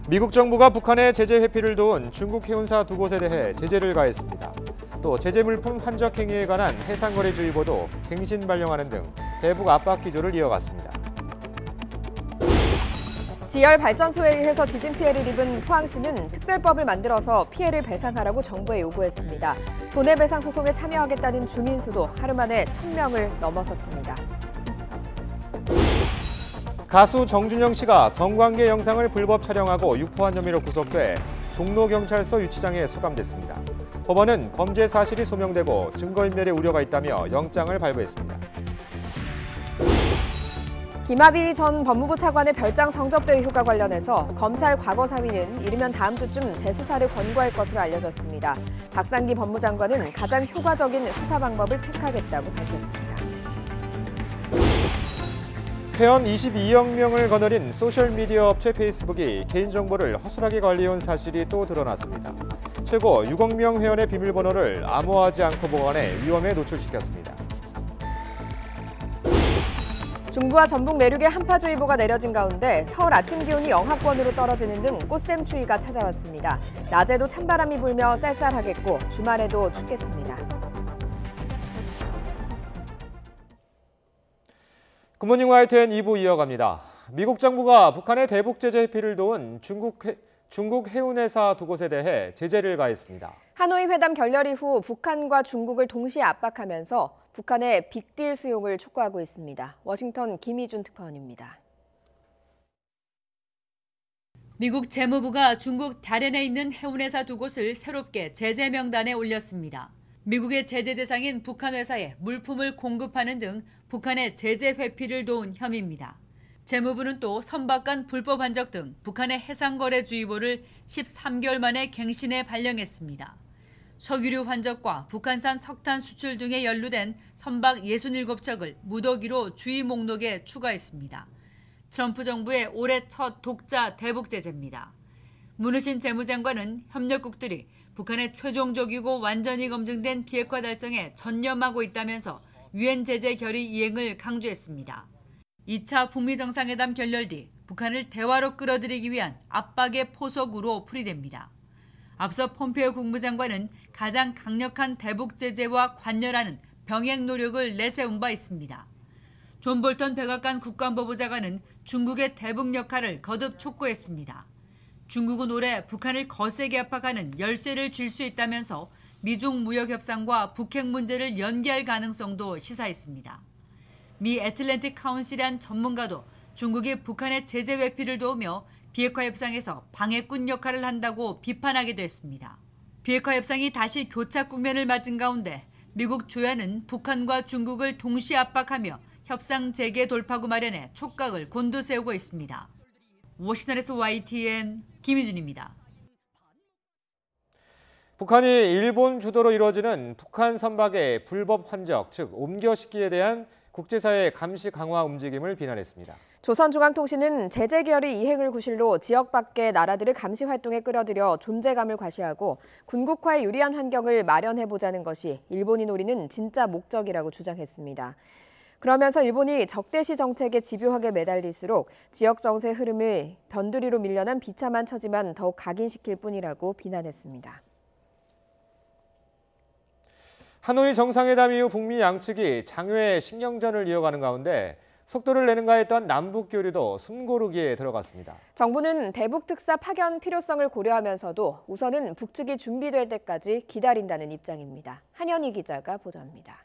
미국 정부가 북한의 제재 회피를 도운 중국 해운사 2곳에 대해 제재를 가했습니다. 또 제재 물품 환적 행위에 관한 해상거래주의보도 갱신 발령하는 등 대북 압박 기조를 이어갔습니다. 지열 발전소에 의해서 지진 피해를 입은 포항시는 특별법을 만들어서 피해를 배상하라고 정부에 요구했습니다. 손해배상 소송에 참여하겠다는 주민 수도 하루 만에 1,000명을 넘어섰습니다. 가수 정준영 씨가 성관계 영상을 불법 촬영하고 유포한 혐의로 구속돼 종로경찰서 유치장에 수감됐습니다. 법원은 범죄 사실이 소명되고 증거인멸의 우려가 있다며 영장을 발부했습니다. 김학의 전 법무부 차관의 별장 성접대 의혹과 관련해서 검찰 과거사위는 이르면 다음 주쯤 재수사를 권고할 것으로 알려졌습니다. 박상기 법무장관은 가장 효과적인 수사 방법을 택하겠다고 밝혔습니다. 회원 22억 명을 거느린 소셜미디어 업체 페이스북이 개인정보를 허술하게 관리해온 사실이 또 드러났습니다. 최고 6억 명 회원의 비밀번호를 암호화하지 않고 보관해 위험에 노출시켰습니다. 중부와 전북 내륙에 한파주의보가 내려진 가운데 서울 아침 기온이 영하권으로 떨어지는 등 꽃샘추위가 찾아왔습니다. 낮에도 찬바람이 불며 쌀쌀하겠고 주말에도 춥겠습니다. 굿모닝 YTN 2부 이어갑니다. 미국 정부가 북한의 대북 제재 회피를 도운 중국 해운회사 2곳에 대해 제재를 가했습니다. 하노이 회담 결렬 이후 북한과 중국을 동시에 압박하면서 북한의 빅딜 수용을 촉구하고 있습니다. 워싱턴 김희준 특파원입니다. 미국 재무부가 중국 다롄에 있는 해운회사 2곳을 새롭게 제재 명단에 올렸습니다. 미국의 제재 대상인 북한 회사에 물품을 공급하는 등 북한의 제재 회피를 도운 혐의입니다. 재무부는 또 선박 간 불법 환적 등 북한의 해상거래주의보를 13개월 만에 갱신해 발령했습니다. 석유류 환적과 북한산 석탄 수출 등에 연루된 선박 67척을 무더기로 주의 목록에 추가했습니다. 트럼프 정부의 올해 첫 독자 대북 제재입니다. 문우신 재무장관은 협력국들이 북한의 최종적이고 완전히 검증된 비핵화 달성에 전념하고 있다면서 유엔 제재 결의 이행을 강조했습니다. 2차 북미 정상회담 결렬 뒤 북한을 대화로 끌어들이기 위한 압박의 포석으로 풀이됩니다. 앞서 폼페이오 국무장관은 가장 강력한 대북 제재와 관여라는 병행 노력을 내세운 바 있습니다. 존 볼턴 백악관 국가안보부 장관은 중국의 대북 역할을 거듭 촉구했습니다. 중국은 올해 북한을 거세게 압박하는 열쇠를 쥘 수 있다면서 미중 무역 협상과 북핵 문제를 연기할 가능성도 시사했습니다. 미 애틀랜틱 카운실의 한 전문가도 중국이 북한의 제재 회피를 도우며 비핵화 협상에서 방해꾼 역할을 한다고 비판하기도 했습니다. 비핵화 협상이 다시 교착 국면을 맞은 가운데 미국 조야는 북한과 중국을 동시에 압박하며 협상 재개 돌파구 마련에 촉각을 곤두세우고 있습니다. 워싱턴에서 YTN 김희준입니다. 북한이 일본 주도로 이루어지는 북한 선박의 불법 환적, 즉 옮겨싣기에 대한 국제사회의 감시 강화 움직임을 비난했습니다. 조선중앙통신은 제재 결의 이행을 구실로 지역 밖의 나라들을 감시 활동에 끌어들여 존재감을 과시하고 군국화에 유리한 환경을 마련해보자는 것이 일본이 노리는 진짜 목적이라고 주장했습니다. 그러면서 일본이 적대시 정책에 집요하게 매달릴수록 지역 정세 흐름을 변두리로 밀려난 비참한 처지만 더욱 각인시킬 뿐이라고 비난했습니다. 하노이 정상회담 이후 북미 양측이 장외 신경전을 이어가는 가운데 속도를 내는가 했던 남북 교류도 숨고르기에 들어갔습니다. 정부는 대북 특사 파견 필요성을 고려하면서도 우선은 북측이 준비될 때까지 기다린다는 입장입니다. 한현희 기자가 보도합니다.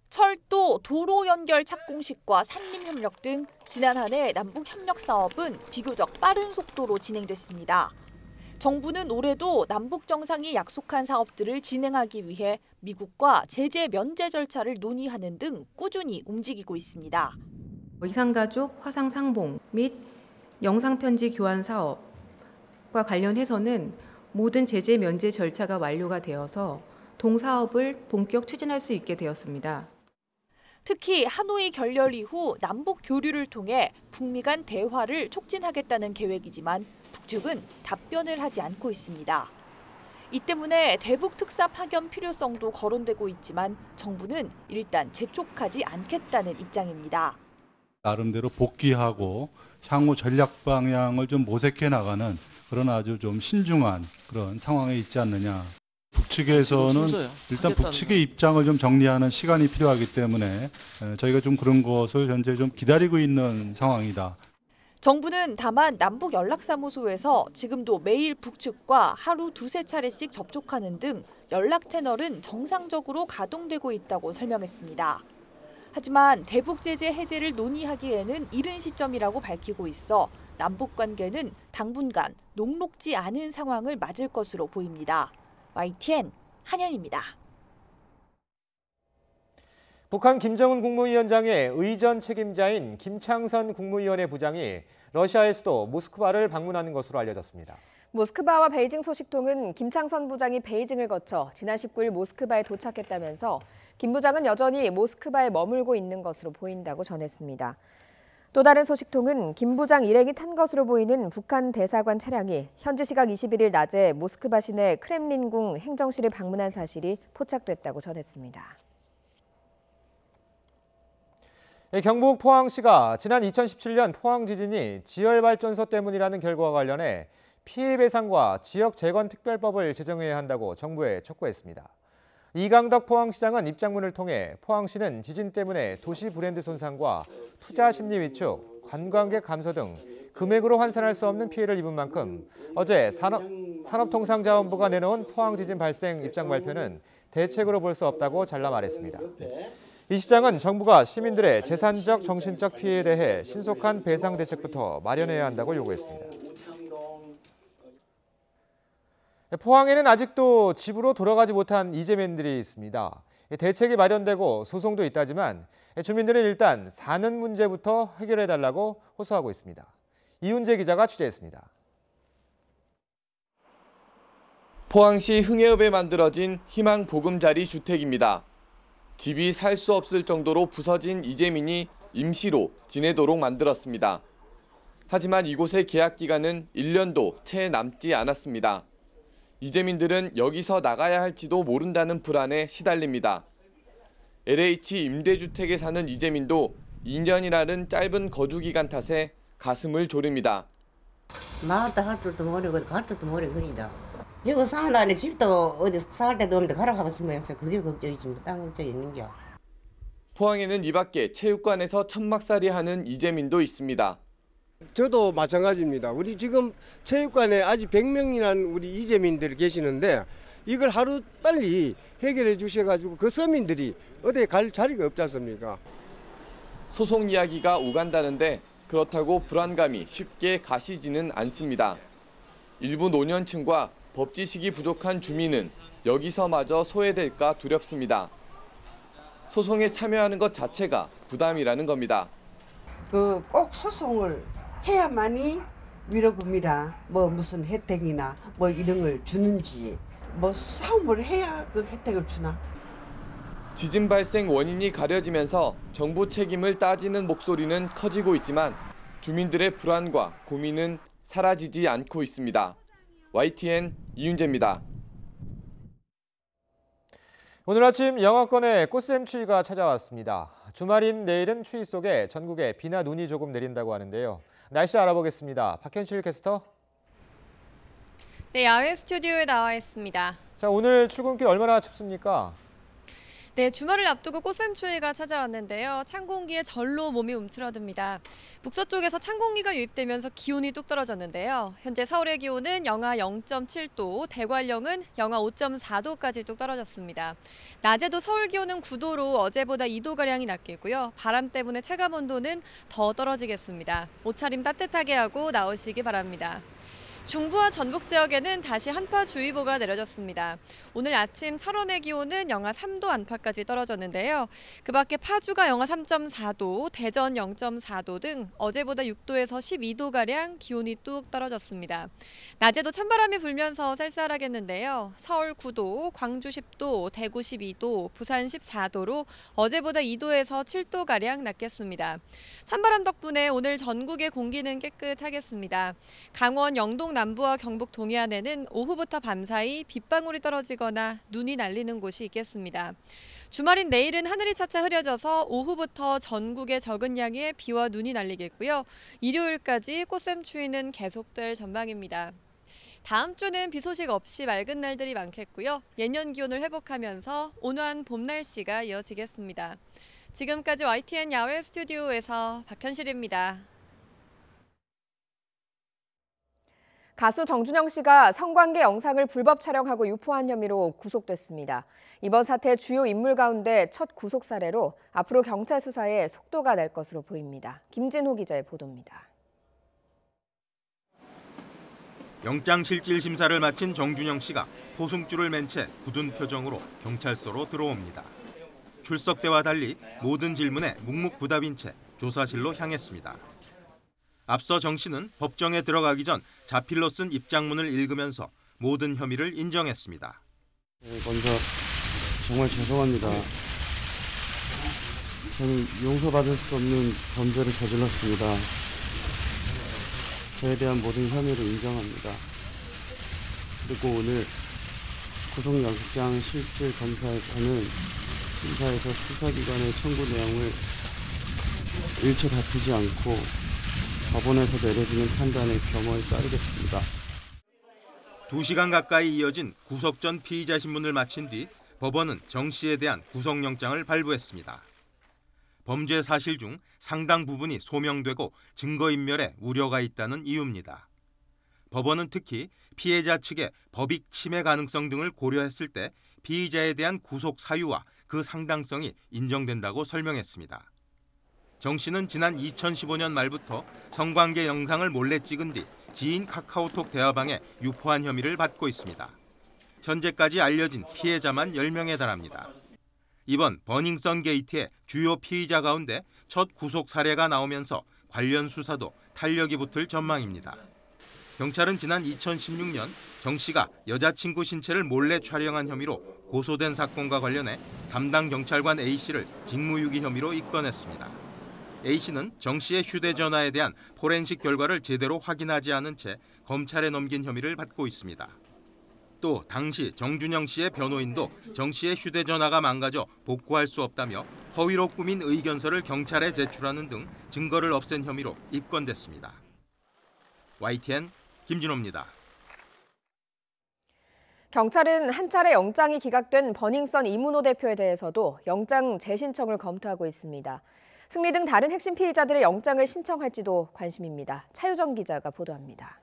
철도, 도로 연결 착공식과 산림 협력 등 지난 한 해 남북 협력 사업은 비교적 빠른 속도로 진행됐습니다. 정부는 올해도 남북 정상이 약속한 사업들을 진행하기 위해 미국과 제재 면제 절차를 논의하는 등 꾸준히 움직이고 있습니다. 이산가족 화상 상봉 및 영상편지 교환 사업과 관련해서는 모든 제재 면제 절차가 완료가 되어서 동사업을 본격 추진할 수 있게 되었습니다. 특히 하노이 결렬 이후 남북 교류를 통해 북미 간 대화를 촉진하겠다는 계획이지만 북측은 답변을 하지 않고 있습니다. 이 때문에 대북 특사 파견 필요성도 거론되고 있지만 정부는 일단 재촉하지 않겠다는 입장입니다. 나름대로 복귀하고 향후 전략 방향을 좀 모색해 나가는 그런 아주 좀 신중한 그런 상황에 있지 않느냐. 북측에서는 일단 북측의 입장을 좀 정리하는 시간이 필요하기 때문에 저희가 좀 그런 것을 현재 좀 기다리고 있는 상황이다. 정부는 다만 남북 연락사무소에서 지금도 매일 북측과 하루 두세 차례씩 접촉하는 등 연락 채널은 정상적으로 가동되고 있다고 설명했습니다. 하지만 대북 제재 해제를 논의하기에는 이른 시점이라고 밝히고 있어 남북 관계는 당분간 녹록지 않은 상황을 맞을 것으로 보입니다. YTN 한현입니다. 북한 김정은 국무위원장의 의전 책임자인 김창선 국무위원회 부장이 러시아의 수도 모스크바를 방문하는 것으로 알려졌습니다. 모스크바와 베이징 소식통은 김창선 부장이 베이징을 거쳐 지난 19일 모스크바에 도착했다면서 김 부장은 여전히 모스크바에 머물고 있는 것으로 보인다고 전했습니다. 또 다른 소식통은 김 부장 일행이 탄 것으로 보이는 북한 대사관 차량이 현지 시각 21일 낮에 모스크바 시내 크렘린궁 행정실을 방문한 사실이 포착됐다고 전했습니다. 경북 포항시가 지난 2017년 포항 지진이 지열발전소 때문이라는 결과와 관련해 피해 배상과 지역 재건 특별법을 제정해야 한다고 정부에 촉구했습니다. 이강덕 포항시장은 입장문을 통해 포항시는 지진 때문에 도시 브랜드 손상과 투자 심리 위축, 관광객 감소 등 금액으로 환산할 수 없는 피해를 입은 만큼 어제 산업통상자원부가 내놓은 포항 지진 발생 입장 발표는 대책으로 볼 수 없다고 잘라 말했습니다. 이 시장은 정부가 시민들의 재산적, 정신적 피해에 대해 신속한 배상 대책부터 마련해야 한다고 요구했습니다. 포항에는 아직도 집으로 돌아가지 못한 이재민들이 있습니다. 대책이 마련되고 소송도 있다지만 주민들은 일단 사는 문제부터 해결해달라고 호소하고 있습니다. 이훈재 기자가 취재했습니다. 포항시 흥해읍에 만들어진 희망 보금자리 주택입니다. 집이 살 수 없을 정도로 부서진 이재민이 임시로 지내도록 만들었습니다. 하지만 이곳의 계약 기간은 1년도 채 남지 않았습니다. 이재민들은 여기서 나가야 할지도 모른다는 불안에 시달립니다. LH 임대주택에 사는 이재민도 2년이라는 짧은 거주기간 탓에 가슴을 졸입니다. 나왔다 할 줄도 모르고 갈 줄도 모르고 그러다. 여기 사는 안에 집도 어디 살 데도 없는데 가라 하고 싶어서 그게 걱정이지 땅 걱정이 있는겨. 포항에는 이 밖에 체육관에서 천막살이 하는 이재민도 있습니다. 저도 마찬가지입니다. 우리 지금 체육관에 아직 100명이나 우리 이재민들이 계시는데 이걸 하루 빨리 해결해 주셔가지고 그 서민들이 어디에 갈 자리가 없지 않습니까? 소송 이야기가 오간다는데 그렇다고 불안감이 쉽게 가시지는 않습니다. 일부 노년층과 법 지식이 부족한 주민은 여기서마저 소외될까 두렵습니다. 소송에 참여하는 것 자체가 부담이라는 겁니다. 꼭 소송을 해야만이 위로금이나 무슨 혜택이나 이런 걸 주는지 싸움을 해야 그 혜택을 주나? 지진 발생 원인이 가려지면서 정부 책임을 따지는 목소리는 커지고 있지만 주민들의 불안과 고민은 사라지지 않고 있습니다. YTN 이윤재입니다. 오늘 아침 영하권에 꽃샘추위가 찾아왔습니다. 주말인 내일은 추위 속에 전국에 비나 눈이 조금 내린다고 하는데요. 날씨 알아보겠습니다. 박현실 캐스터. 네, 야외 스튜디오에 나와 있습니다. 자, 오늘 출근길 얼마나 춥습니까? 네, 주말을 앞두고 꽃샘추위가 찾아왔는데요. 찬 공기에 절로 몸이 움츠러듭니다. 북서쪽에서 찬 공기가 유입되면서 기온이 뚝 떨어졌는데요. 현재 서울의 기온은 영하 0.7도, 대관령은 영하 5.4도까지 뚝 떨어졌습니다. 낮에도 서울 기온은 9도로 어제보다 2도가량이 낮겠고요. 바람 때문에 체감 온도는 더 떨어지겠습니다. 옷차림 따뜻하게 하고 나오시기 바랍니다. 중부와 전북 지역에는 다시 한파주의보가 내려졌습니다. 오늘 아침 철원의 기온은 영하 3도 안팎까지 떨어졌는데요. 그 밖에 파주가 영하 3.4도, 대전 0.4도 등 어제보다 6도에서 12도가량 기온이 뚝 떨어졌습니다. 낮에도 찬바람이 불면서 쌀쌀하겠는데요. 서울 9도, 광주 10도, 대구 12도, 부산 14도로 어제보다 2도에서 7도가량 낮겠습니다. 찬바람 덕분에 오늘 전국의 공기는 깨끗하겠습니다. 강원 영동 충청 남부와 경북 동해안에는 오후부터 밤사이 빗방울이 떨어지거나 눈이 날리는 곳이 있겠습니다. 주말인 내일은 하늘이 차차 흐려져서 오후부터 전국에 적은 양의 비와 눈이 날리겠고요. 일요일까지 꽃샘추위는 계속될 전망입니다. 다음 주는 비 소식 없이 맑은 날들이 많겠고요. 예년 기온을 회복하면서 온화한 봄 날씨가 이어지겠습니다. 지금까지 YTN 야외 스튜디오에서 박현실입니다. 가수 정준영 씨가 성관계 영상을 불법 촬영하고 유포한 혐의로 구속됐습니다. 이번 사태 주요 인물 가운데 첫 구속 사례로 앞으로 경찰 수사에 속도가 날 것으로 보입니다. 김진호 기자의 보도입니다. 영장실질 심사를 마친 정준영 씨가 포승줄을 맨 채 굳은 표정으로 경찰서로 들어옵니다. 출석 때와 달리 모든 질문에 묵묵부답인 채 조사실로 향했습니다. 앞서 정 씨는 법정에 들어가기 전 자필로 쓴 입장문을 읽으면서 모든 혐의를 인정했습니다. 먼저 정말 죄송합니다. 저는 용서받을 수 없는 범죄를 저질렀습니다. 저에 대한 모든 혐의를 인정합니다. 그리고 오늘 구속영장 실질 검사에서는 심사에서 수사기관의 청구 내용을 일체 다투지 않고 법원에서 내려지는 판단에 겸허히 따르겠습니다. 2시간 가까이 이어진 구속 전 피의자 신문을 마친 뒤 법원은 정 씨에 대한 구속영장을 발부했습니다. 범죄 사실 중 상당 부분이 소명되고 증거인멸에 우려가 있다는 이유입니다. 법원은 특히 피해자 측의 법익 침해 가능성 등을 고려했을 때 피의자에 대한 구속 사유와 그 상당성이 인정된다고 설명했습니다. 정 씨는 지난 2015년 말부터 성관계 영상을 몰래 찍은 뒤 지인 카카오톡 대화방에 유포한 혐의를 받고 있습니다. 현재까지 알려진 피해자만 10명에 달합니다. 이번 버닝썬 게이트의 주요 피의자 가운데 첫 구속 사례가 나오면서 관련 수사도 탄력이 붙을 전망입니다. 경찰은 지난 2016년 정 씨가 여자친구 신체를 몰래 촬영한 혐의로 고소된 사건과 관련해 담당 경찰관 A씨를 직무유기 혐의로 입건했습니다. A씨는 정 씨의 휴대전화에 대한 포렌식 결과를 제대로 확인하지 않은 채 검찰에 넘긴 혐의를 받고 있습니다. 또 당시 정준영 씨의 변호인도 정 씨의 휴대전화가 망가져 복구할 수 없다며 허위로 꾸민 의견서를 경찰에 제출하는 등 증거를 없앤 혐의로 입건됐습니다. YTN 김진호입니다. 경찰은 한 차례 영장이 기각된 버닝썬 이문호 대표에 대해서도 영장 재신청을 검토하고 있습니다. 승리 등 다른 핵심 피의자들의 영장을 신청할지도 관심입니다. 차유정 기자가 보도합니다.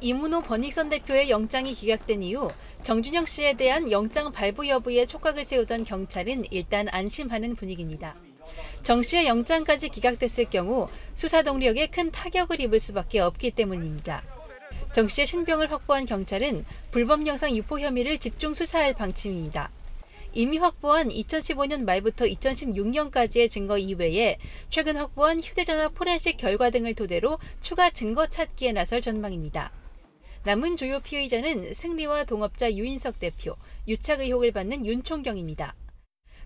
이문호 버닝썬 대표의 영장이 기각된 이후 정준영 씨에 대한 영장 발부 여부에 촉각을 세우던 경찰은 일단 안심하는 분위기입니다. 정 씨의 영장까지 기각됐을 경우 수사 동력에 큰 타격을 입을 수밖에 없기 때문입니다. 정 씨의 신병을 확보한 경찰은 불법 영상 유포 혐의를 집중 수사할 방침입니다. 이미 확보한 2015년 말부터 2016년까지의 증거 이외에 최근 확보한 휴대전화 포렌식 결과 등을 토대로 추가 증거 찾기에 나설 전망입니다. 남은 주요 피의자는 승리와 동업자 유인석 대표, 유착 의혹을 받는 윤총경입니다.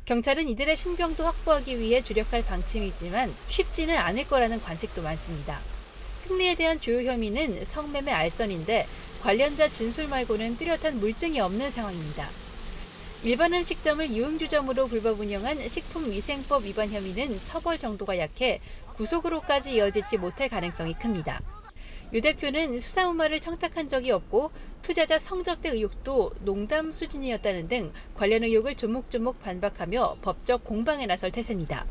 경찰은 이들의 신병도 확보하기 위해 주력할 방침이지만 쉽지는 않을 거라는 관측도 많습니다. 승리에 대한 주요 혐의는 성매매 알선인데 관련자 진술 말고는 뚜렷한 물증이 없는 상황입니다. 일반 음식점을 유흥주점으로 불법 운영한 식품위생법 위반 혐의는 처벌 정도가 약해 구속으로까지 이어지지 못할 가능성이 큽니다. 유 대표는 수사무마를 청탁한 적이 없고 투자자 성접대 의혹도 농담 수준이었다는 등 관련 의혹을 조목조목 반박하며 법적 공방에 나설 태세입니다.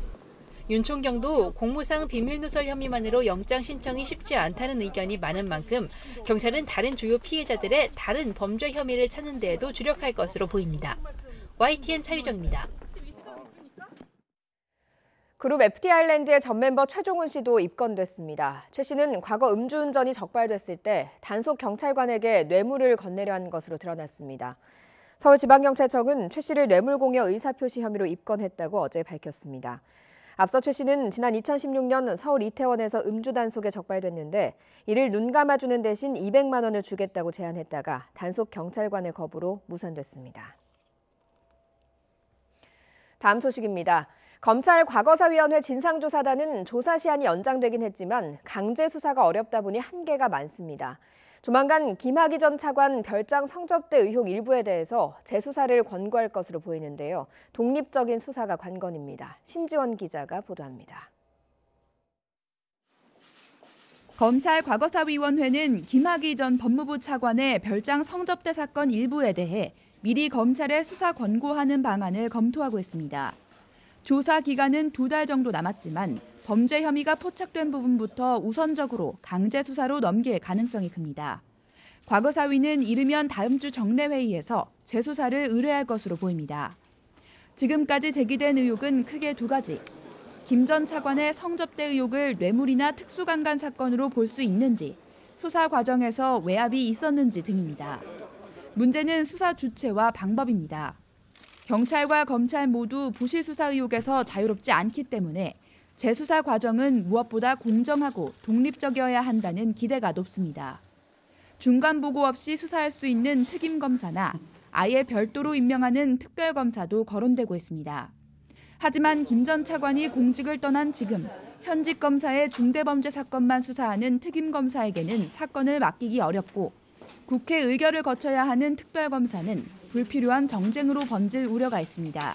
윤 총경도 공무상 비밀누설 혐의만으로 영장 신청이 쉽지 않다는 의견이 많은 만큼 경찰은 다른 주요 피해자들의 다른 범죄 혐의를 찾는 데에도 주력할 것으로 보입니다. YTN 차유정입니다. 그룹 FT 아일랜드의 전 멤버 최종훈 씨도 입건됐습니다. 최 씨는 과거 음주운전이 적발됐을 때 단속 경찰관에게 뇌물을 건네려 한 것으로 드러났습니다. 서울지방경찰청은 최 씨를 뇌물공여 의사표시 혐의로 입건했다고 어제 밝혔습니다. 앞서 최 씨는 지난 2016년 서울 이태원에서 음주 단속에 적발됐는데 이를 눈 감아주는 대신 200만 원을 주겠다고 제안했다가 단속 경찰관의 거부로 무산됐습니다. 다음 소식입니다. 검찰 과거사위원회 진상조사단은 조사 시한이 연장되긴 했지만 강제 수사가 어렵다 보니 한계가 많습니다. 조만간 김학의 전 차관 별장 성접대 의혹 일부에 대해서 재수사를 권고할 것으로 보이는데요. 독립적인 수사가 관건입니다. 신지원 기자가 보도합니다. 검찰 과거사위원회는 김학의 전 법무부 차관의 별장 성접대 사건 일부에 대해 미리 검찰에 수사 권고하는 방안을 검토하고 있습니다. 조사 기간은 2달 정도 남았지만 범죄 혐의가 포착된 부분부터 우선적으로 강제 수사로 넘길 가능성이 큽니다. 과거사위는 이르면 다음 주 정례회의에서 재수사를 의뢰할 것으로 보입니다. 지금까지 제기된 의혹은 크게 2가지. 김 전 차관의 성접대 의혹을 뇌물이나 특수강간 사건으로 볼 수 있는지, 수사 과정에서 외압이 있었는지 등입니다. 문제는 수사 주체와 방법입니다. 경찰과 검찰 모두 부실 수사 의혹에서 자유롭지 않기 때문에 재수사 과정은 무엇보다 공정하고 독립적이어야 한다는 기대가 높습니다. 중간 보고 없이 수사할 수 있는 특임검사나 아예 별도로 임명하는 특별검사도 거론되고 있습니다. 하지만 김 전 차관이 공직을 떠난 지금 현직 검사의 중대범죄 사건만 수사하는 특임검사에게는 사건을 맡기기 어렵고 국회 의결을 거쳐야 하는 특별검사는 불필요한 정쟁으로 번질 우려가 있습니다.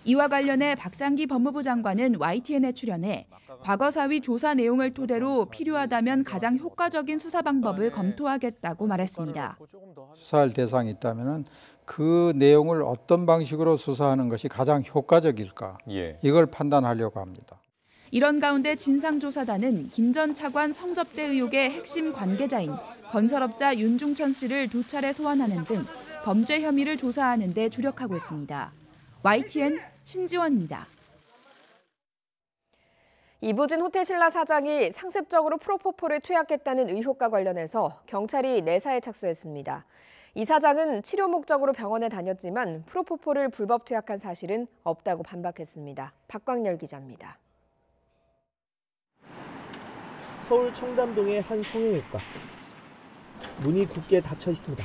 이와 관련해 박상기 법무부 장관은 YTN에 출연해 과거사위 조사 내용을 토대로 필요하다면 가장 효과적인 수사 방법을 검토하겠다고 말했습니다. 수사할 대상이 있다면 그 내용을 어떤 방식으로 수사하는 것이 가장 효과적일까, 이걸 판단하려고 합니다. 이런 가운데 진상조사단은 김 전 차관 성접대 의혹의 핵심 관계자인 건설업자 윤중천 씨를 2차례 소환하는 등 범죄 혐의를 조사하는 데 주력하고 있습니다. YTN 신지원입니다. 이부진 호텔신라 사장이 상습적으로 프로포폴을 투약했다는 의혹과 관련해서 경찰이 내사에 착수했습니다. 이 사장은 치료 목적으로 병원에 다녔지만 프로포폴을 불법 투약한 사실은 없다고 반박했습니다. 박광열 기자입니다. 서울 청담동의 한 성형외과. 문이 굳게 닫혀 있습니다.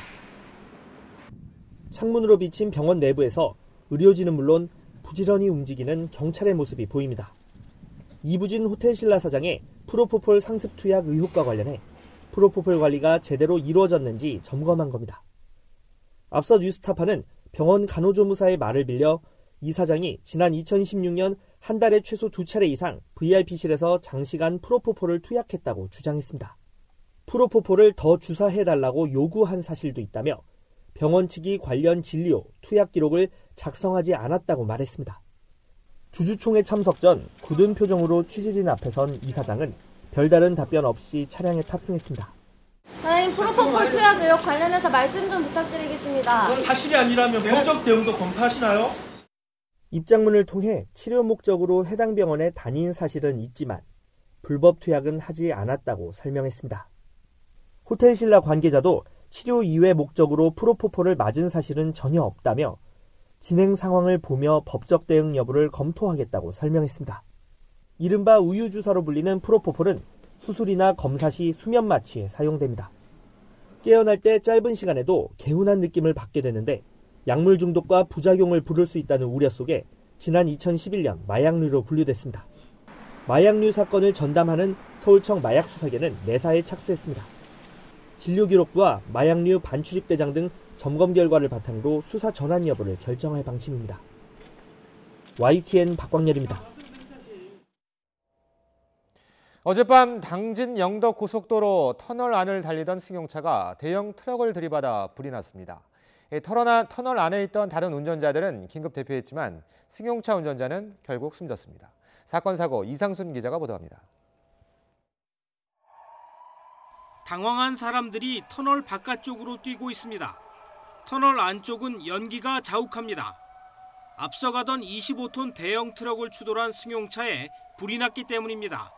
창문으로 비친 병원 내부에서 의료진은 물론 부지런히 움직이는 경찰의 모습이 보입니다. 이부진 호텔신라 사장의 프로포폴 상습 투약 의혹과 관련해 프로포폴 관리가 제대로 이루어졌는지 점검한 겁니다. 앞서 뉴스타파는 병원 간호조무사의 말을 빌려 이 사장이 지난 2016년 한 달에 최소 2차례 이상 VIP실에서 장시간 프로포폴을 투약했다고 주장했습니다. 프로포폴을 더 주사해달라고 요구한 사실도 있다며 병원 측이 관련 진료, 투약 기록을 작성하지 않았다고 말했습니다. 주주총회 참석 전 굳은 표정으로 취재진 앞에 선 이 사장은 별다른 답변 없이 차량에 탑승했습니다. 사장님, 프로포폴 투약 의혹 관련해서 말씀 좀 부탁드리겠습니다. 그건 사실이 아니라면 법적 대응도 검토하시나요? 입장문을 통해 치료 목적으로 해당 병원에 다닌 사실은 있지만 불법 투약은 하지 않았다고 설명했습니다. 호텔신라 관계자도 치료 이외 목적으로 프로포폴을 맞은 사실은 전혀 없다며 진행 상황을 보며 법적 대응 여부를 검토하겠다고 설명했습니다. 이른바 우유주사로 불리는 프로포폴은 수술이나 검사 시 수면 마취에 사용됩니다. 깨어날 때 짧은 시간에도 개운한 느낌을 받게 되는데 약물 중독과 부작용을 부를 수 있다는 우려 속에 지난 2011년 마약류로 분류됐습니다. 마약류 사건을 전담하는 서울청 마약수사계는 내사에 착수했습니다. 진료기록부와 마약류 반출입대장 등 점검 결과를 바탕으로 수사 전환 여부를 결정할 방침입니다. YTN 박광열입니다. 어젯밤 당진 영덕 고속도로 터널 안을 달리던 승용차가 대형 트럭을 들이받아 불이 났습니다. 터널 안에 있던 다른 운전자들은 긴급 대피했지만 승용차 운전자는 결국 숨졌습니다. 사건 사고 이상순 기자가 보도합니다. 당황한 사람들이 터널 바깥쪽으로 뛰고 있습니다. 터널 안쪽은 연기가 자욱합니다. 앞서가던 25톤 대형 트럭을 추돌한 승용차에 불이 났기 때문입니다.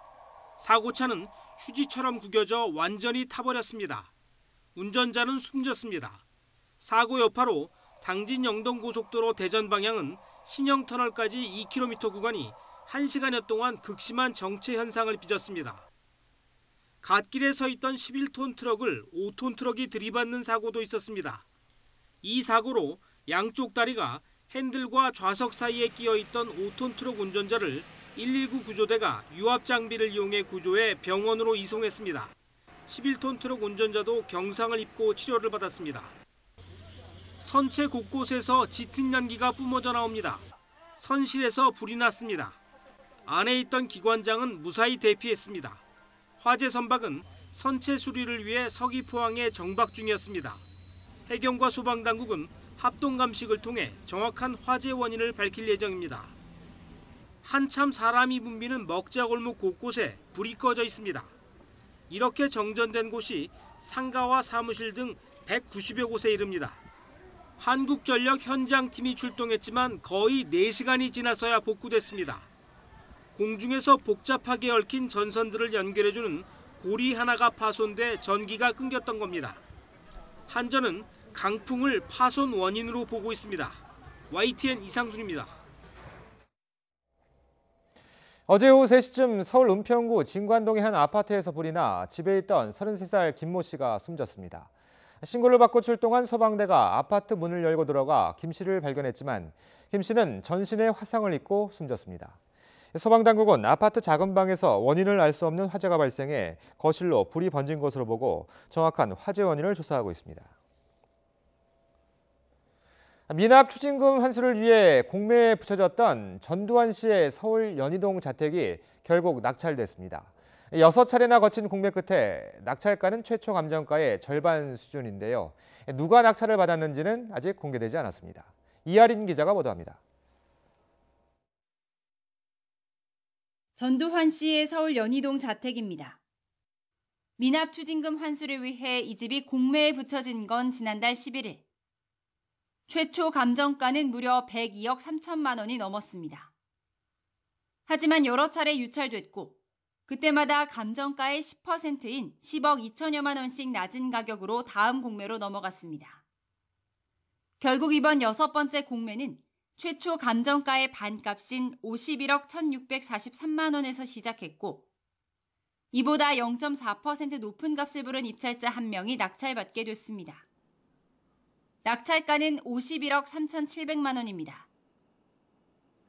사고차는 휴지처럼 구겨져 완전히 타버렸습니다. 운전자는 숨졌습니다. 사고 여파로 당진 영동고속도로 대전 방향은 신영터널까지 2km 구간이 1시간여 동안 극심한 정체 현상을 빚었습니다. 갓길에 서 있던 11톤 트럭을 5톤 트럭이 들이받는 사고도 있었습니다. 이 사고로 양쪽 다리가 핸들과 좌석 사이에 끼어있던 5톤 트럭 운전자를 119 구조대가 유압 장비를 이용해 구조해 병원으로 이송했습니다. 11톤 트럭 운전자도 경상을 입고 치료를 받았습니다. 선체 곳곳에서 짙은 연기가 뿜어져 나옵니다. 선실에서 불이 났습니다. 안에 있던 기관장은 무사히 대피했습니다. 화재 선박은 선체 수리를 위해 서귀포항에 정박 중이었습니다. 해경과 소방당국은 합동 감식을 통해 정확한 화재 원인을 밝힐 예정입니다. 한참 사람이 붐비는 먹자골목 곳곳에 불이 꺼져 있습니다. 이렇게 정전된 곳이 상가와 사무실 등 190여 곳에 이릅니다. 한국전력 현장팀이 출동했지만 거의 4시간이 지나서야 복구됐습니다. 공중에서 복잡하게 얽힌 전선들을 연결해주는 고리 하나가 파손돼 전기가 끊겼던 겁니다. 한전은 강풍을 파손 원인으로 보고 있습니다. YTN 이상순입니다. 어제 오후 3시쯤 서울 은평구 진관동의 한 아파트에서 불이 나 집에 있던 33살 김모 씨가 숨졌습니다. 신고를 받고 출동한 소방대가 아파트 문을 열고 들어가 김 씨를 발견했지만 김 씨는 전신에 화상을 입고 숨졌습니다. 소방당국은 아파트 작은 방에서 원인을 알 수 없는 화재가 발생해 거실로 불이 번진 것으로 보고 정확한 화재 원인을 조사하고 있습니다. 미납 추징금 환수를 위해 공매에 붙여졌던 전두환 씨의 서울 연희동 자택이 결국 낙찰됐습니다. 6차례나 거친 공매 끝에 낙찰가는 최초 감정가의 절반 수준인데요. 누가 낙찰을 받았는지는 아직 공개되지 않았습니다. 이하린 기자가 보도합니다. 전두환 씨의 서울 연희동 자택입니다. 미납 추징금 환수를 위해 이 집이 공매에 붙여진 건 지난달 11일. 최초 감정가는 무려 102억 3천만 원이 넘었습니다. 하지만 여러 차례 유찰됐고 그때마다 감정가의 10%인 10억 2천여만 원씩 낮은 가격으로 다음 공매로 넘어갔습니다. 결국 이번 6번째 공매는 최초 감정가의 반값인 51억 1,643만 원에서 시작했고 이보다 0.4% 높은 값을 부른 입찰자 1명이 낙찰받게 됐습니다. 낙찰가는 51억 3,700만 원입니다.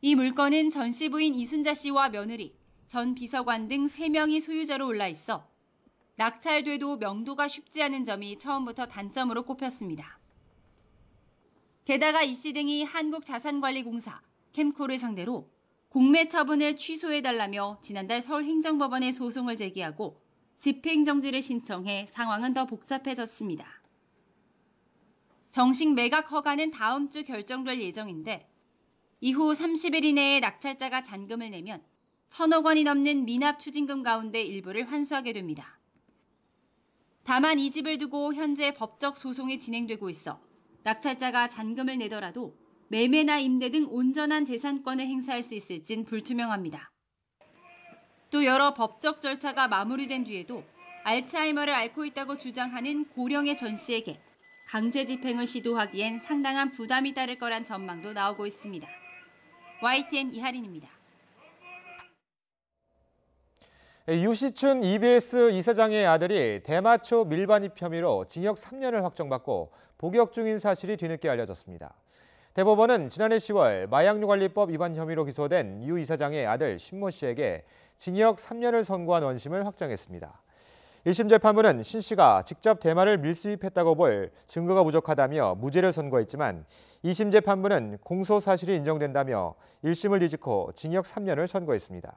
이 물건은 전 씨 부인 이순자 씨와 며느리, 전 비서관 등 3명이 소유자로 올라 있어 낙찰돼도 명도가 쉽지 않은 점이 처음부터 단점으로 꼽혔습니다. 게다가 이 씨 등이 한국자산관리공사, 캠코를 상대로 공매 처분을 취소해달라며 지난달 서울행정법원에 소송을 제기하고 집행정지를 신청해 상황은 더 복잡해졌습니다. 정식 매각 허가는 다음 주 결정될 예정인데 이후 30일 이내에 낙찰자가 잔금을 내면 1,000억 원이 넘는 미납 추징금 가운데 일부를 환수하게 됩니다. 다만 이 집을 두고 현재 법적 소송이 진행되고 있어 낙찰자가 잔금을 내더라도 매매나 임대 등 온전한 재산권을 행사할 수 있을진 불투명합니다. 또 여러 법적 절차가 마무리된 뒤에도 알츠하이머를 앓고 있다고 주장하는 고령의 전 씨에게 강제 집행을 시도하기엔 상당한 부담이 따를 거란 전망도 나오고 있습니다. YTN 이하린입니다. 유시춘 EBS 이사장의 아들이 대마초 밀반입 혐의로 징역 3년을 확정받고 복역 중인 사실이 뒤늦게 알려졌습니다. 대법원은 지난해 10월 마약류관리법 위반 혐의로 기소된 유 이사장의 아들 신모 씨에게 징역 3년을 선고한 원심을 확정했습니다. 1심 재판부는 신 씨가 직접 대마를 밀수입했다고 볼 증거가 부족하다며 무죄를 선고했지만 2심 재판부는 공소 사실이 인정된다며 1심을 뒤집고 징역 3년을 선고했습니다.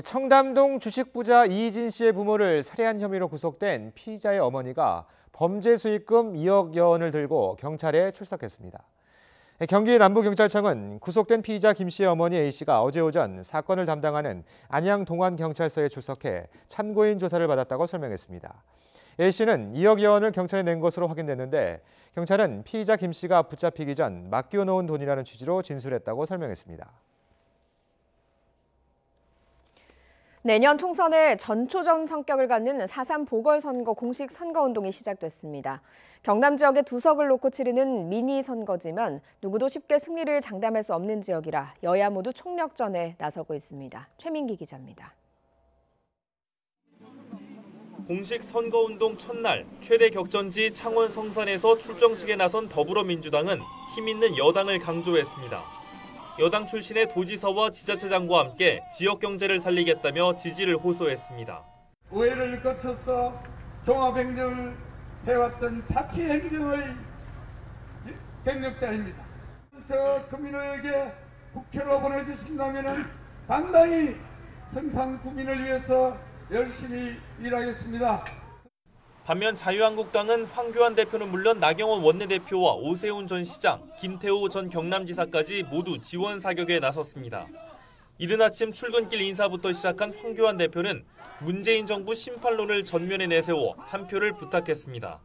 청담동 주식부자 이희진 씨의 부모를 살해한 혐의로 구속된 피의자의 어머니가 범죄 수익금 2억여 원을 들고 경찰에 출석했습니다. 경기 남부경찰청은 구속된 피의자 김 씨의 어머니 A 씨가 어제 오전 사건을 담당하는 안양동안경찰서에 출석해 참고인 조사를 받았다고 설명했습니다. A 씨는 2억여 원을 경찰에 낸 것으로 확인됐는데 경찰은 피의자 김 씨가 붙잡히기 전 맡겨놓은 돈이라는 취지로 진술했다고 설명했습니다. 내년 총선에 전초전 성격을 갖는 4.3 보궐선거 공식 선거운동이 시작됐습니다. 경남 지역의 2석을 놓고 치르는 미니 선거지만 누구도 쉽게 승리를 장담할 수 없는 지역이라 여야 모두 총력전에 나서고 있습니다. 최민기 기자입니다. 공식 선거운동 첫날 최대 격전지 창원 성산에서 출정식에 나선 더불어민주당은 힘있는 여당을 강조했습니다. 여당 출신의 도지사와 지자체장과 함께 지역 경제를 살리겠다며 지지를 호소했습니다. 의회를 거쳐서 종합행정을 해왔던 자치행정의 경력자입니다. 저 국민에게 국회로 보내주신다면 당당히 성산 구민을 위해서 열심히 일하겠습니다. 반면 자유한국당은 황교안 대표는 물론 나경원 원내대표와 오세훈 전 시장, 김태호 전 경남지사까지 모두 지원 사격에 나섰습니다. 이른 아침 출근길 인사부터 시작한 황교안 대표는 문재인 정부 심판론을 전면에 내세워 한 표를 부탁했습니다.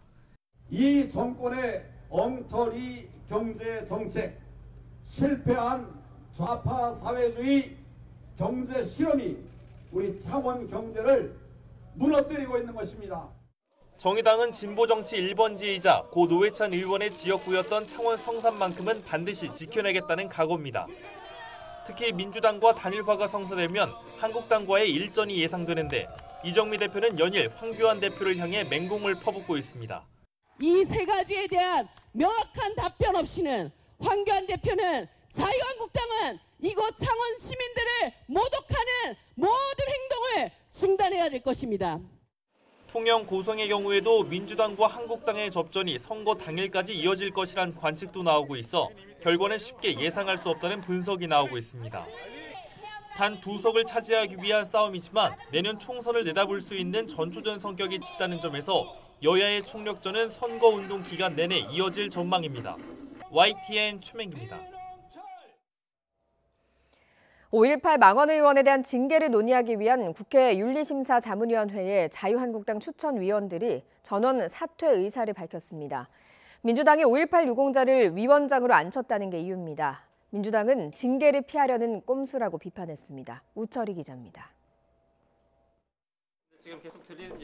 이 정권의 엉터리 경제 정책, 실패한 좌파 사회주의 경제 실험이 우리 창원 경제를 무너뜨리고 있는 것입니다. 정의당은 진보정치 1번지이자 고 노회찬 의원의 지역구였던 창원 성산만큼은 반드시 지켜내겠다는 각오입니다. 특히 민주당과 단일화가 성사되면 한국당과의 일전이 예상되는데 이정미 대표는 연일 황교안 대표를 향해 맹공을 퍼붓고 있습니다. 이 세 가지에 대한 명확한 답변 없이는 황교안 대표는 자유한국당은 이곳 창원 시민들을 모독하는 모든 행동을 중단해야 될 것입니다. 통영 고성의 경우에도 민주당과 한국당의 접전이 선거 당일까지 이어질 것이란 관측도 나오고 있어 결과는 쉽게 예상할 수 없다는 분석이 나오고 있습니다. 단 2석을 차지하기 위한 싸움이지만 내년 총선을 내다볼 수 있는 전초전 성격이 짙다는 점에서 여야의 총력전은 선거운동 기간 내내 이어질 전망입니다. YTN 최명기입니다. 5.18 망원 의원에 대한 징계를 논의하기 위한 국회 윤리심사자문위원회의 자유한국당 추천위원들이 전원 사퇴 의사를 밝혔습니다. 민주당이 5.18 유공자를 위원장으로 앉혔다는 게 이유입니다. 민주당은 징계를 피하려는 꼼수라고 비판했습니다. 우철희 기자입니다.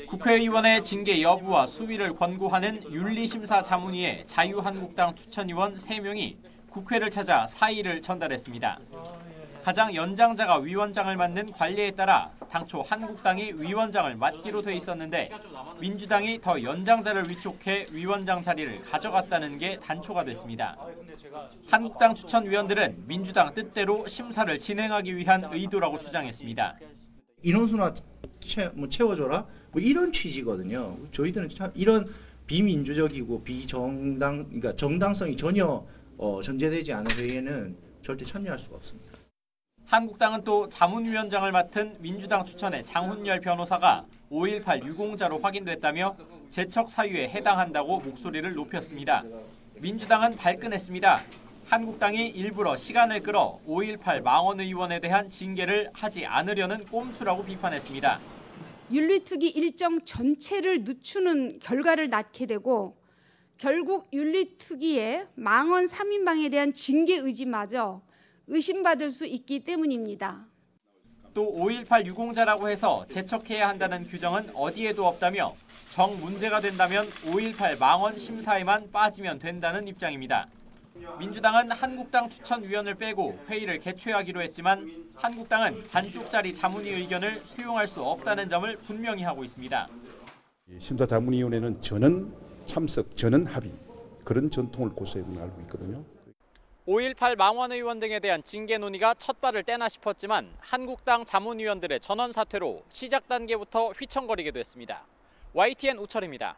국회의원의 징계 여부와 수위를 권고하는 윤리심사자문위의 자유한국당 추천위원 3명이 국회를 찾아 사의를 전달했습니다. 가장 연장자가 위원장을 맡는 관례에 따라 당초 한국당이 위원장을 맡기로 돼 있었는데 민주당이 더 연장자를 위촉해 위원장 자리를 가져갔다는 게 단초가 됐습니다. 한국당 추천위원들은 민주당 뜻대로 심사를 진행하기 위한 의도라고 주장했습니다. 인원수나 채워줘라 뭐 이런 취지거든요. 저희들은 참 이런 비민주적이고 그러니까 정당성이 전혀 전제되지 않은 회의에는 절대 참여할 수가 없습니다. 한국당은 또 자문위원장을 맡은 민주당 추천의 장훈열 변호사가 5.18 유공자로 확인됐다며 재척 사유에 해당한다고 목소리를 높였습니다. 민주당은 발끈했습니다. 한국당이 일부러 시간을 끌어 5.18 망원 의원에 대한 징계를 하지 않으려는 꼼수라고 비판했습니다. 윤리특위 일정 전체를 늦추는 결과를 낳게 되고 결국 윤리특위의 망원 3인방에 대한 징계 의지마저 의심받을 수 있기 때문입니다. 또 5.18 유공자라고 해서 재척해야 한다는 규정은 어디에도 없다며 정 문제가 된다면 5.18 망원 심사에만 빠지면 된다는 입장입니다. 민주당은 한국당 추천위원을 빼고 회의를 개최하기로 했지만 한국당은 반쪽짜리 자문위 의견을 수용할 수 없다는 점을 분명히 하고 있습니다. 심사자문위원회는 전원 참석, 전원 합의 그런 전통을 고수해 알고 있거든요. 5.18 망원 의원 등에 대한 징계 논의가 첫 발을 떼나 싶었지만 한국당 자문위원들의 전원 사퇴로 시작 단계부터 휘청거리게 됐습니다. YTN 우철입니다.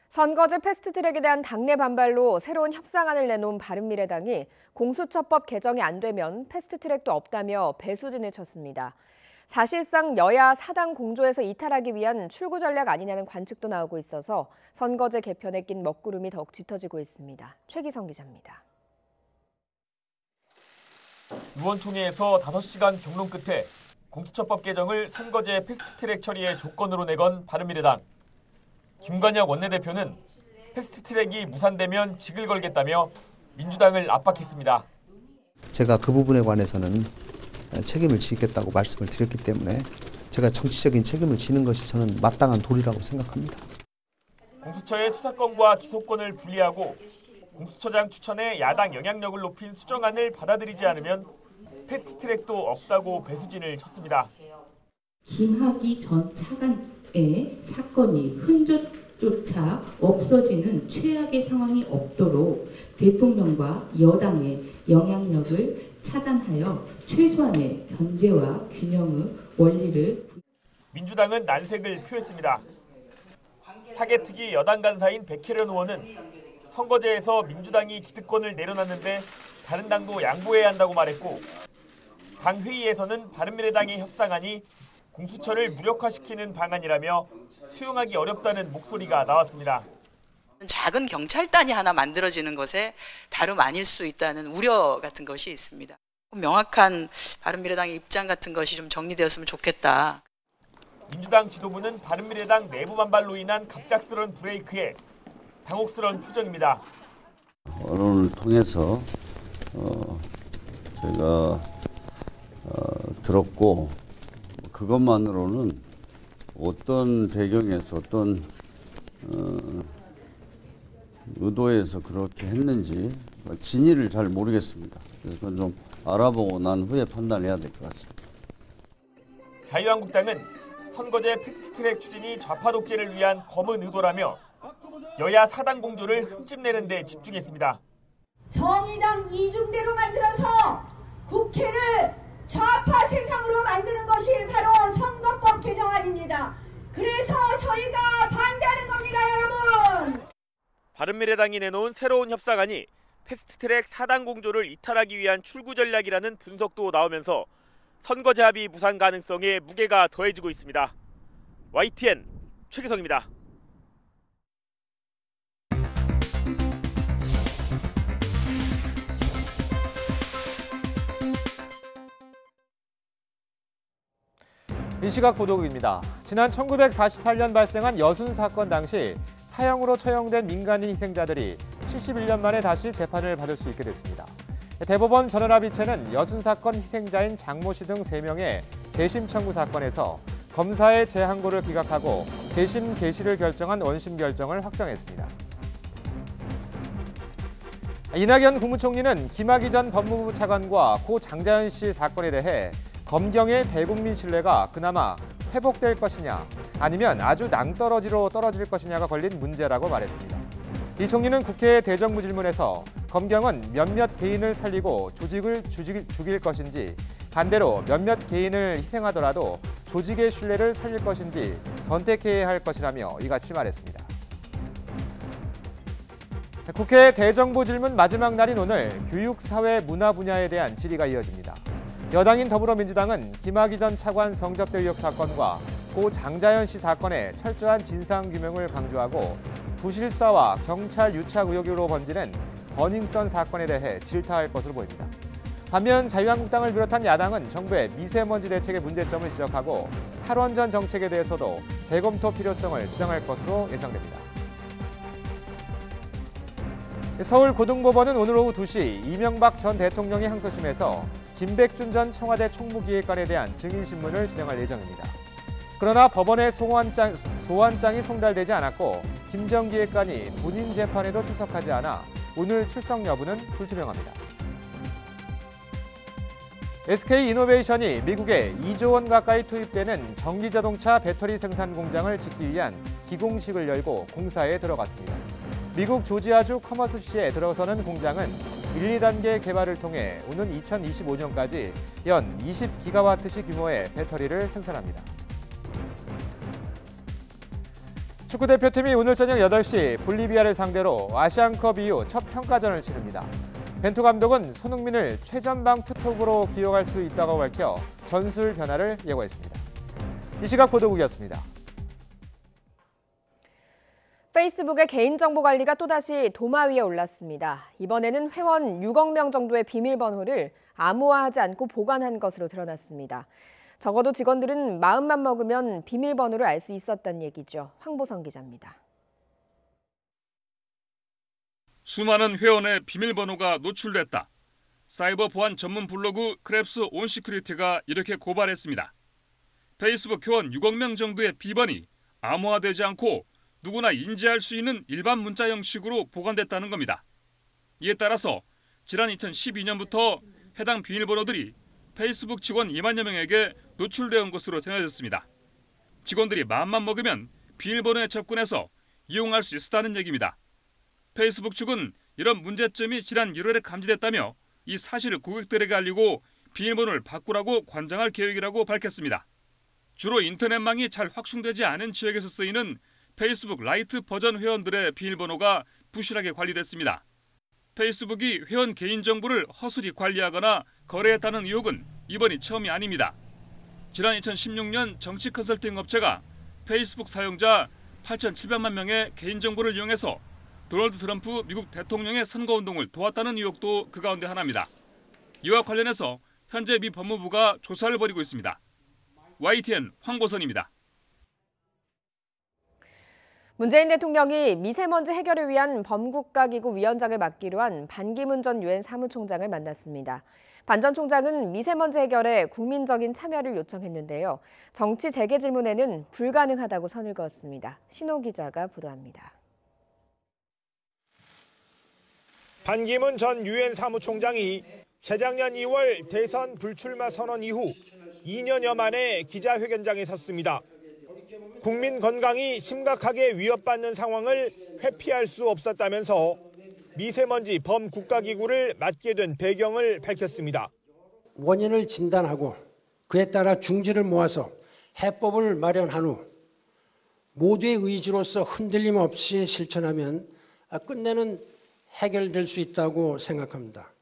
선거제 패스트트랙에 대한 당내 반발로 새로운 협상안을 내놓은 바른미래당이 공수처법 개정이 안 되면 패스트트랙도 없다며 배수진을 쳤습니다. 사실상 여야 사당 공조에서 이탈하기 위한 출구 전략 아니냐는 관측도 나오고 있어서 선거제 개편에 낀 먹구름이 더욱 짙어지고 있습니다. 최기성 기자입니다. 의원총회에서 5시간 경론 끝에 공수처법 개정을 선거제 패스트트랙 처리의 조건으로 내건 바른미래당. 김관혁 원내대표는 패스트트랙이 무산되면 직을 걸겠다며 민주당을 압박했습니다. 제가 그 부분에 관해서는 책임을 지겠다고 말씀을 드렸기 때문에 제가 정치적인 책임을 지는 것이 저는 마땅한 도리라고 생각합니다. 공수처의 수사권과 기소권을 분리하고 공수처장 추천에 야당 영향력을 높인 수정안을 받아들이지 않으면 패스트트랙도 없다고 배수진을 쳤습니다. 김학의 전 차관의 사건이 흔적조차 없어지는 최악의 상황이 없도록 대통령과 여당의 영향력을 차단하여 최소한의 견제와 균형의 원리를 민주당은 난색을 표했습니다. 사개특위 여당 간사인 백혜련 의원은 선거제에서 민주당이 기득권을 내려놨는데 다른 당도 양보해야 한다고 말했고 당 회의에서는 바른미래당의 협상안이 공수처를 무력화시키는 방안이라며 수용하기 어렵다는 목소리가 나왔습니다. 작은 경찰단이 하나 만들어지는 것에 다름 아닐 수 있다는 우려 같은 것이 있습니다. 명확한 바른미래당의 입장 같은 것이 좀 정리되었으면 좋겠다. 민주당 지도부는 바른미래당 내부 반발로 인한 갑작스러운 브레이크에 당혹스러운 표정입니다. 언론을 통해서 제가 들었고 그것만으로는 어떤 배경에서 어떤 의도에서 그렇게 했는지 진위를 잘 모르겠습니다. 그래서 그건 좀 알아보고 난 후에 판단해야 될 것 같습니다. 자유한국당은 선거제 패스트트랙 추진이 좌파 독재를 위한 검은 의도라며 여야 사당 공조를 흠집내는 데 집중했습니다. 정의당 이중대로 만들어서 국회를 좌파 세상으로 만드는 것이 바로 선거법 개정안입니다. 그래서 저희가 반대하는 겁니다, 여러분. 바른미래당이 내놓은 새로운 협상안이 패스트트랙 사당 공조를 이탈하기 위한 출구 전략이라는 분석도 나오면서 선거제 합의 무산 가능성에 무게가 더해지고 있습니다. YTN 최기성입니다. 이 시각 보도국입니다. 지난 1948년 발생한 여순 사건 당시 사형으로 처형된 민간인 희생자들이 71년 만에 다시 재판을 받을 수 있게 됐습니다. 대법원 전원합의체는 여순 사건 희생자인 장모 씨 등 3명의 재심 청구 사건에서 검사의 재항고를 기각하고 재심 개시를 결정한 원심 결정을 확정했습니다. 이낙연 국무총리는 김학의 전 법무부 차관과 고 장자연 씨 사건에 대해 검경의 대국민 신뢰가 그나마 회복될 것이냐 아니면 아주 낭떠러지로 떨어질 것이냐가 걸린 문제라고 말했습니다. 이 총리는 국회 대정부 질문에서 검경은 몇몇 개인을 살리고 조직을 죽일 것인지 반대로 몇몇 개인을 희생하더라도 조직의 신뢰를 살릴 것인지 선택해야 할 것이라며 이같이 말했습니다. 국회 대정부 질문 마지막 날인 오늘 교육, 사회, 문화 분야에 대한 질의가 이어집니다. 여당인 더불어민주당은 김학의 전 차관 성접대 의혹 사건과 고 장자연 씨 사건의 철저한 진상규명을 강조하고 부실사와 경찰 유착 의혹으로 번지는 버닝썬 사건에 대해 질타할 것으로 보입니다. 반면 자유한국당을 비롯한 야당은 정부의 미세먼지 대책의 문제점을 지적하고 탈원전 정책에 대해서도 재검토 필요성을 주장할 것으로 예상됩니다. 서울고등법원은 오늘 오후 2시 이명박 전 대통령의 항소심에서 김백준 전 청와대 총무기획관에 대한 증인신문을 진행할 예정입니다. 그러나 법원의 소환장이 송달되지 않았고 김 전 기획관이 본인 재판에도 출석하지 않아 오늘 출석 여부는 불투명합니다. SK이노베이션이 미국에 2조 원 가까이 투입되는 전기자동차 배터리 생산 공장을 짓기 위한 기공식을 열고 공사에 들어갔습니다. 미국 조지아주 커머스시에 들어서는 공장은 1, 2단계 개발을 통해 오는 2025년까지 연 20기가와트시 규모의 배터리를 생산합니다. 축구대표팀이 오늘 저녁 8시 볼리비아를 상대로 아시안컵 이후 첫 평가전을 치릅니다. 벤투 감독은 손흥민을 최전방 투톱으로 기용할 수 있다고 밝혀 전술 변화를 예고했습니다. 이 시각 보도국이었습니다. 페이스북의 개인정보 관리가 또다시 도마 위에 올랐습니다. 이번에는 회원 6억 명 정도의 비밀번호를 암호화하지 않고 보관한 것으로 드러났습니다. 적어도 직원들은 마음만 먹으면 비밀번호를 알 수 있었다는 얘기죠. 황보성 기자입니다. 수많은 회원의 비밀번호가 노출됐다. 사이버 보안 전문 블로그 크랩스 온시큐리티가 이렇게 고발했습니다. 페이스북 회원 6억 명 정도의 비번이 암호화되지 않고 누구나 인지할 수 있는 일반 문자 형식으로 보관됐다는 겁니다. 이에 따라서 지난 2012년부터 해당 비밀번호들이 페이스북 직원 2만여 명에게 노출되어 온 것으로 전해졌습니다. 직원들이 마음만 먹으면 비밀번호에 접근해서 이용할 수 있었다는 얘기입니다. 페이스북 측은 이런 문제점이 지난 1월에 감지됐다며 이 사실을 고객들에게 알리고 비밀번호를 바꾸라고 관장할 계획이라고 밝혔습니다. 주로 인터넷망이 잘 확충되지 않은 지역에서 쓰이는 페이스북 라이트 버전 회원들의 비밀번호가 부실하게 관리됐습니다. 페이스북이 회원 개인정보를 허술히 관리하거나 거래했다는 의혹은 이번이 처음이 아닙니다. 지난 2016년 정치 컨설팅 업체가 페이스북 사용자 8,700만 명의 개인정보를 이용해서 도널드 트럼프 미국 대통령의 선거운동을 도왔다는 의혹도 그 가운데 하나입니다. 이와 관련해서 현재 미 법무부가 조사를 벌이고 있습니다. YTN 황보선입니다. 문재인 대통령이 미세먼지 해결을 위한 범국가기구 위원장을 맡기로 한 반기문 전 유엔 사무총장을 만났습니다. 반 전 총장은 미세먼지 해결에 국민적인 참여를 요청했는데요. 정치 재개 질문에는 불가능하다고 선을 그었습니다. 신호 기자가 보도합니다. 반기문 전 유엔 사무총장이 재작년 2월 대선 불출마 선언 이후 2년여 만에 기자회견장에 섰습니다. 국민 건강이 심각하게 위협받는 상황을 회피할 수 없었다면서 미세먼지 범국가기구를 맡게 된 배경을 밝혔습니다. 원인을 진단하고 그에 따라 중지를 모아서 해법을 마련한 후 모두의 의지로서 흔들림 없이 실천하면 끝내는 해결될 수 있다고 생각합니다.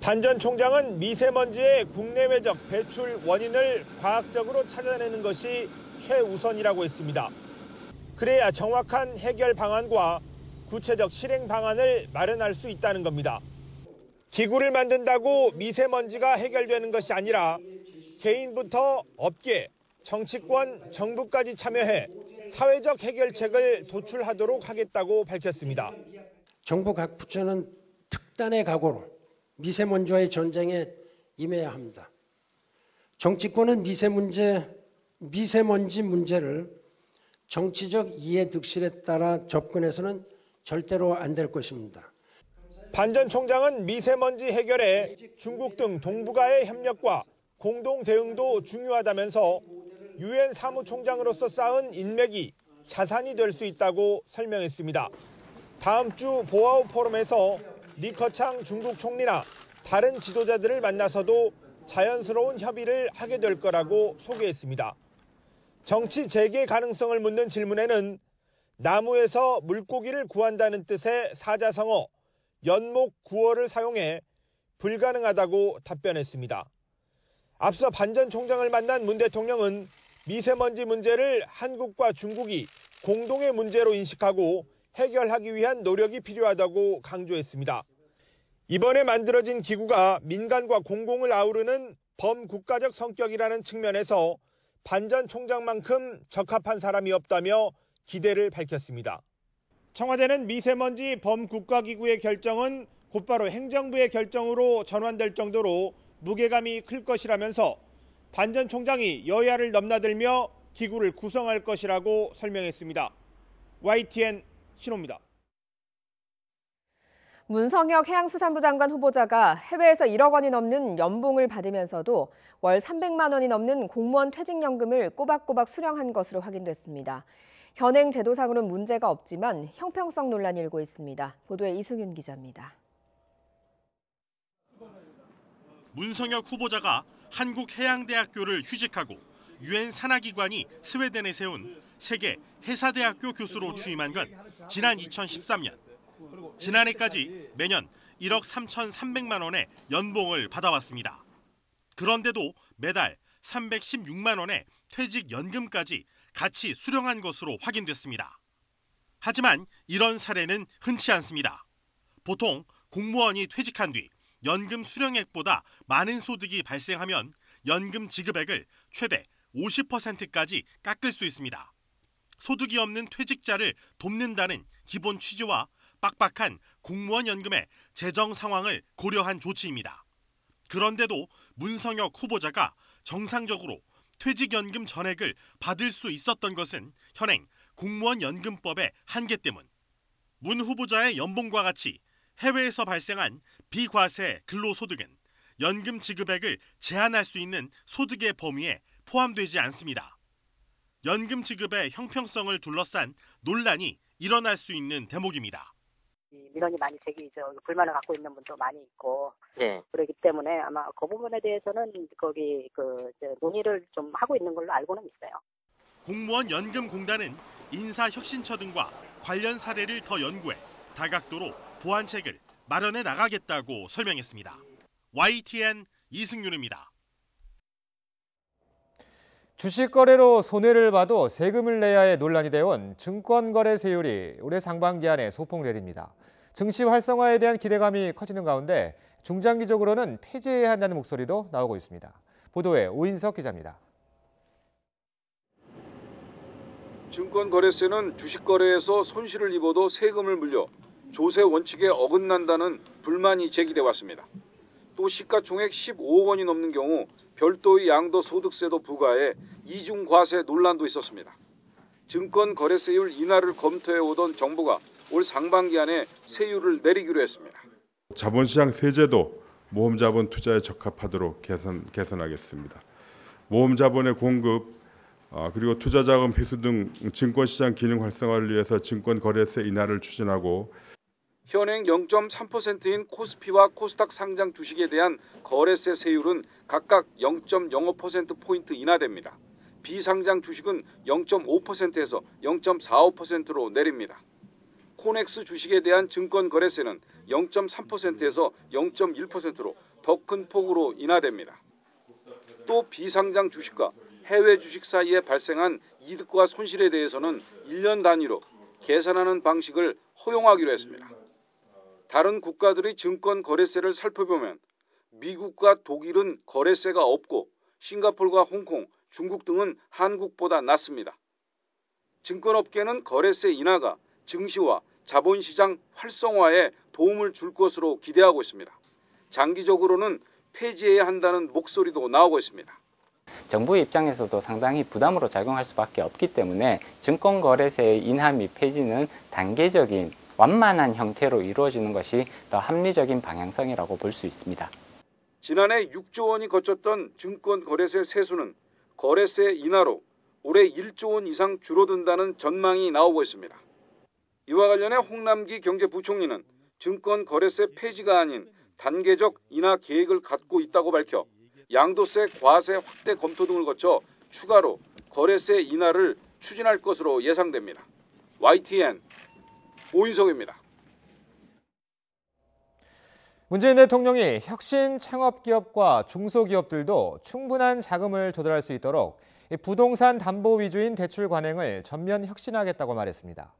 반 전 총장은 미세먼지의 국내외적 배출 원인을 과학적으로 찾아내는 것이 최우선이라고 했습니다. 그래야 정확한 해결 방안과 구체적 실행 방안을 마련할 수 있다는 겁니다. 기구를 만든다고 미세먼지가 해결되는 것이 아니라 개인부터 업계, 정치권, 정부까지 참여해 사회적 해결책을 도출하도록 하겠다고 밝혔습니다. 정부 각 부처는 특단의 각오로 미세먼지와의 전쟁에 임해야 합니다. 정치권은 미세먼지 문제를 정치적 이해득실에 따라 접근해서는 절대로 안 될 것입니다. 반 전 총장은 미세먼지 해결에 중국 등 동북아의 협력과 공동 대응도 중요하다면서 유엔 사무총장으로서 쌓은 인맥이 자산이 될 수 있다고 설명했습니다. 다음 주 보아우 포럼에서 리커창 중국 총리나 다른 지도자들을 만나서도 자연스러운 협의를 하게 될 거라고 소개했습니다. 정치 재개 가능성을 묻는 질문에는 나무에서 물고기를 구한다는 뜻의 사자성어 연목 구어를 사용해 불가능하다고 답변했습니다. 앞서 반 전 총장을 만난 문 대통령은 미세먼지 문제를 한국과 중국이 공동의 문제로 인식하고 해결하기 위한 노력이 필요하다고 강조했습니다. 이번에 만들어진 기구가 민간과 공공을 아우르는 범국가적 성격이라는 측면에서 반 전 총장만큼 적합한 사람이 없다며 기대를 밝혔습니다. 청와대는 미세먼지 범국가기구의 결정은 곧바로 행정부의 결정으로 전환될 정도로 무게감이 클 것이라면서 반 전 총장이 여야를 넘나들며 기구를 구성할 것이라고 설명했습니다. YTN 신호입니다. 문성혁 해양수산부 장관 후보자가 해외에서 1억 원이 넘는 연봉을 받으면서도 월 300만 원이 넘는 공무원 퇴직연금을 꼬박꼬박 수령한 것으로 확인됐습니다. 현행 제도상으로는 문제가 없지만 형평성 논란이 일고 있습니다. 보도에 이승윤 기자입니다. 문성혁 후보자가 한국해양대학교를 휴직하고 유엔 산하기관이 스웨덴에 세운 세계 해사대학교 교수로 취임한 건 지난 2013년. 지난해까지 매년 1억 3,300만 원의 연봉을 받아왔습니다. 그런데도 매달 316만 원의 퇴직연금까지 같이 수령한 것으로 확인됐습니다. 하지만 이런 사례는 흔치 않습니다. 보통 공무원이 퇴직한 뒤 연금 수령액보다 많은 소득이 발생하면 연금 지급액을 최대 50%까지 깎을 수 있습니다. 소득이 없는 퇴직자를 돕는다는 기본 취지와 빡빡한 공무원 연금의 재정 상황을 고려한 조치입니다. 그런데도 문성혁 후보자가 정상적으로 퇴직연금 전액을 받을 수 있었던 것은 현행 공무원 연금법의 한계 때문. 문 후보자의 연봉과 같이 해외에서 발생한 비과세 근로소득은 연금 지급액을 제한할 수 있는 소득의 범위에 포함되지 않습니다. 연금 지급의 형평성을 둘러싼 논란이 일어날 수 있는 대목입니다. 민원이 많이 불만을 갖고 있는 분도 많이 있고 네. 그렇기 때문에 아마 그 부분에 대해서는 논의를 좀 하고 있는 걸로 알고는 있어요. 공무원 연금공단은 인사혁신처 등과 관련 사례를 더 연구해 다각도로 보완책을 마련해 나가겠다고 설명했습니다. YTN 이승윤입니다. 주식 거래로 손해를 봐도 세금을 내야 해 논란이 되어온 증권거래세율이 올해 상반기 안에 소폭 내립니다. 증시 활성화에 대한 기대감이 커지는 가운데 중장기적으로는 폐지해야 한다는 목소리도 나오고 있습니다. 보도에 오인석 기자입니다. 증권거래세는 주식거래에서 손실을 입어도 세금을 물려 조세 원칙에 어긋난다는 불만이 제기돼 왔습니다. 또 시가총액 15억 원이 넘는 경우 별도의 양도소득세도 부과해 이중과세 논란도 있었습니다. 증권거래세율 인하를 검토해오던 정부가 올 상반기 안에 세율을 내리기로 했습니다. 자본시장 세제도 모험자본 투자에 적합하도록 개선하겠습니다. 모험자본의 공급 그리고 투자자금 회수 등 증권시장 기능 활성화를 위해서 증권거래세 인하를 추진하고 현행 0.3%인 코스피와 코스닥 상장 주식에 대한 거래세 세율은 각각 0.05%포인트 인하됩니다. 비상장 주식은 0.5%에서 0.45%로 내립니다. 코넥스 주식에 대한 증권거래세는 0.3%에서 0.1%로 더 큰 폭으로 인하됩니다. 또 비상장 주식과 해외 주식 사이에 발생한 이득과 손실에 대해서는 1년 단위로 계산하는 방식을 허용하기로 했습니다. 다른 국가들의 증권 거래세를 살펴보면 미국과 독일은 거래세가 없고 싱가포르와 홍콩, 중국 등은 한국보다 낮습니다. 증권업계는 거래세 인하가 증시와 자본시장 활성화에 도움을 줄 것으로 기대하고 있습니다. 장기적으로는 폐지해야 한다는 목소리도 나오고 있습니다. 정부의 입장에서도 상당히 부담으로 작용할 수밖에 없기 때문에 증권거래세의 인하 및 폐지는 단계적인 완만한 형태로 이루어지는 것이 더 합리적인 방향성이라고 볼 수 있습니다. 지난해 6조 원이 거쳤던 증권거래세 세수는 거래세 인하로 올해 1조 원 이상 줄어든다는 전망이 나오고 있습니다. 이와 관련해 홍남기 경제부총리는 증권거래세 폐지가 아닌 단계적 인하 계획을 갖고 있다고 밝혀 양도세 과세 확대 검토 등을 거쳐 추가로 거래세 인하를 추진할 것으로 예상됩니다. YTN 오인석입니다. 문재인 대통령이 혁신 창업기업과 중소기업들도 충분한 자금을 조달할 수 있도록 부동산 담보 위주인 대출 관행을 전면 혁신하겠다고 말했습니다.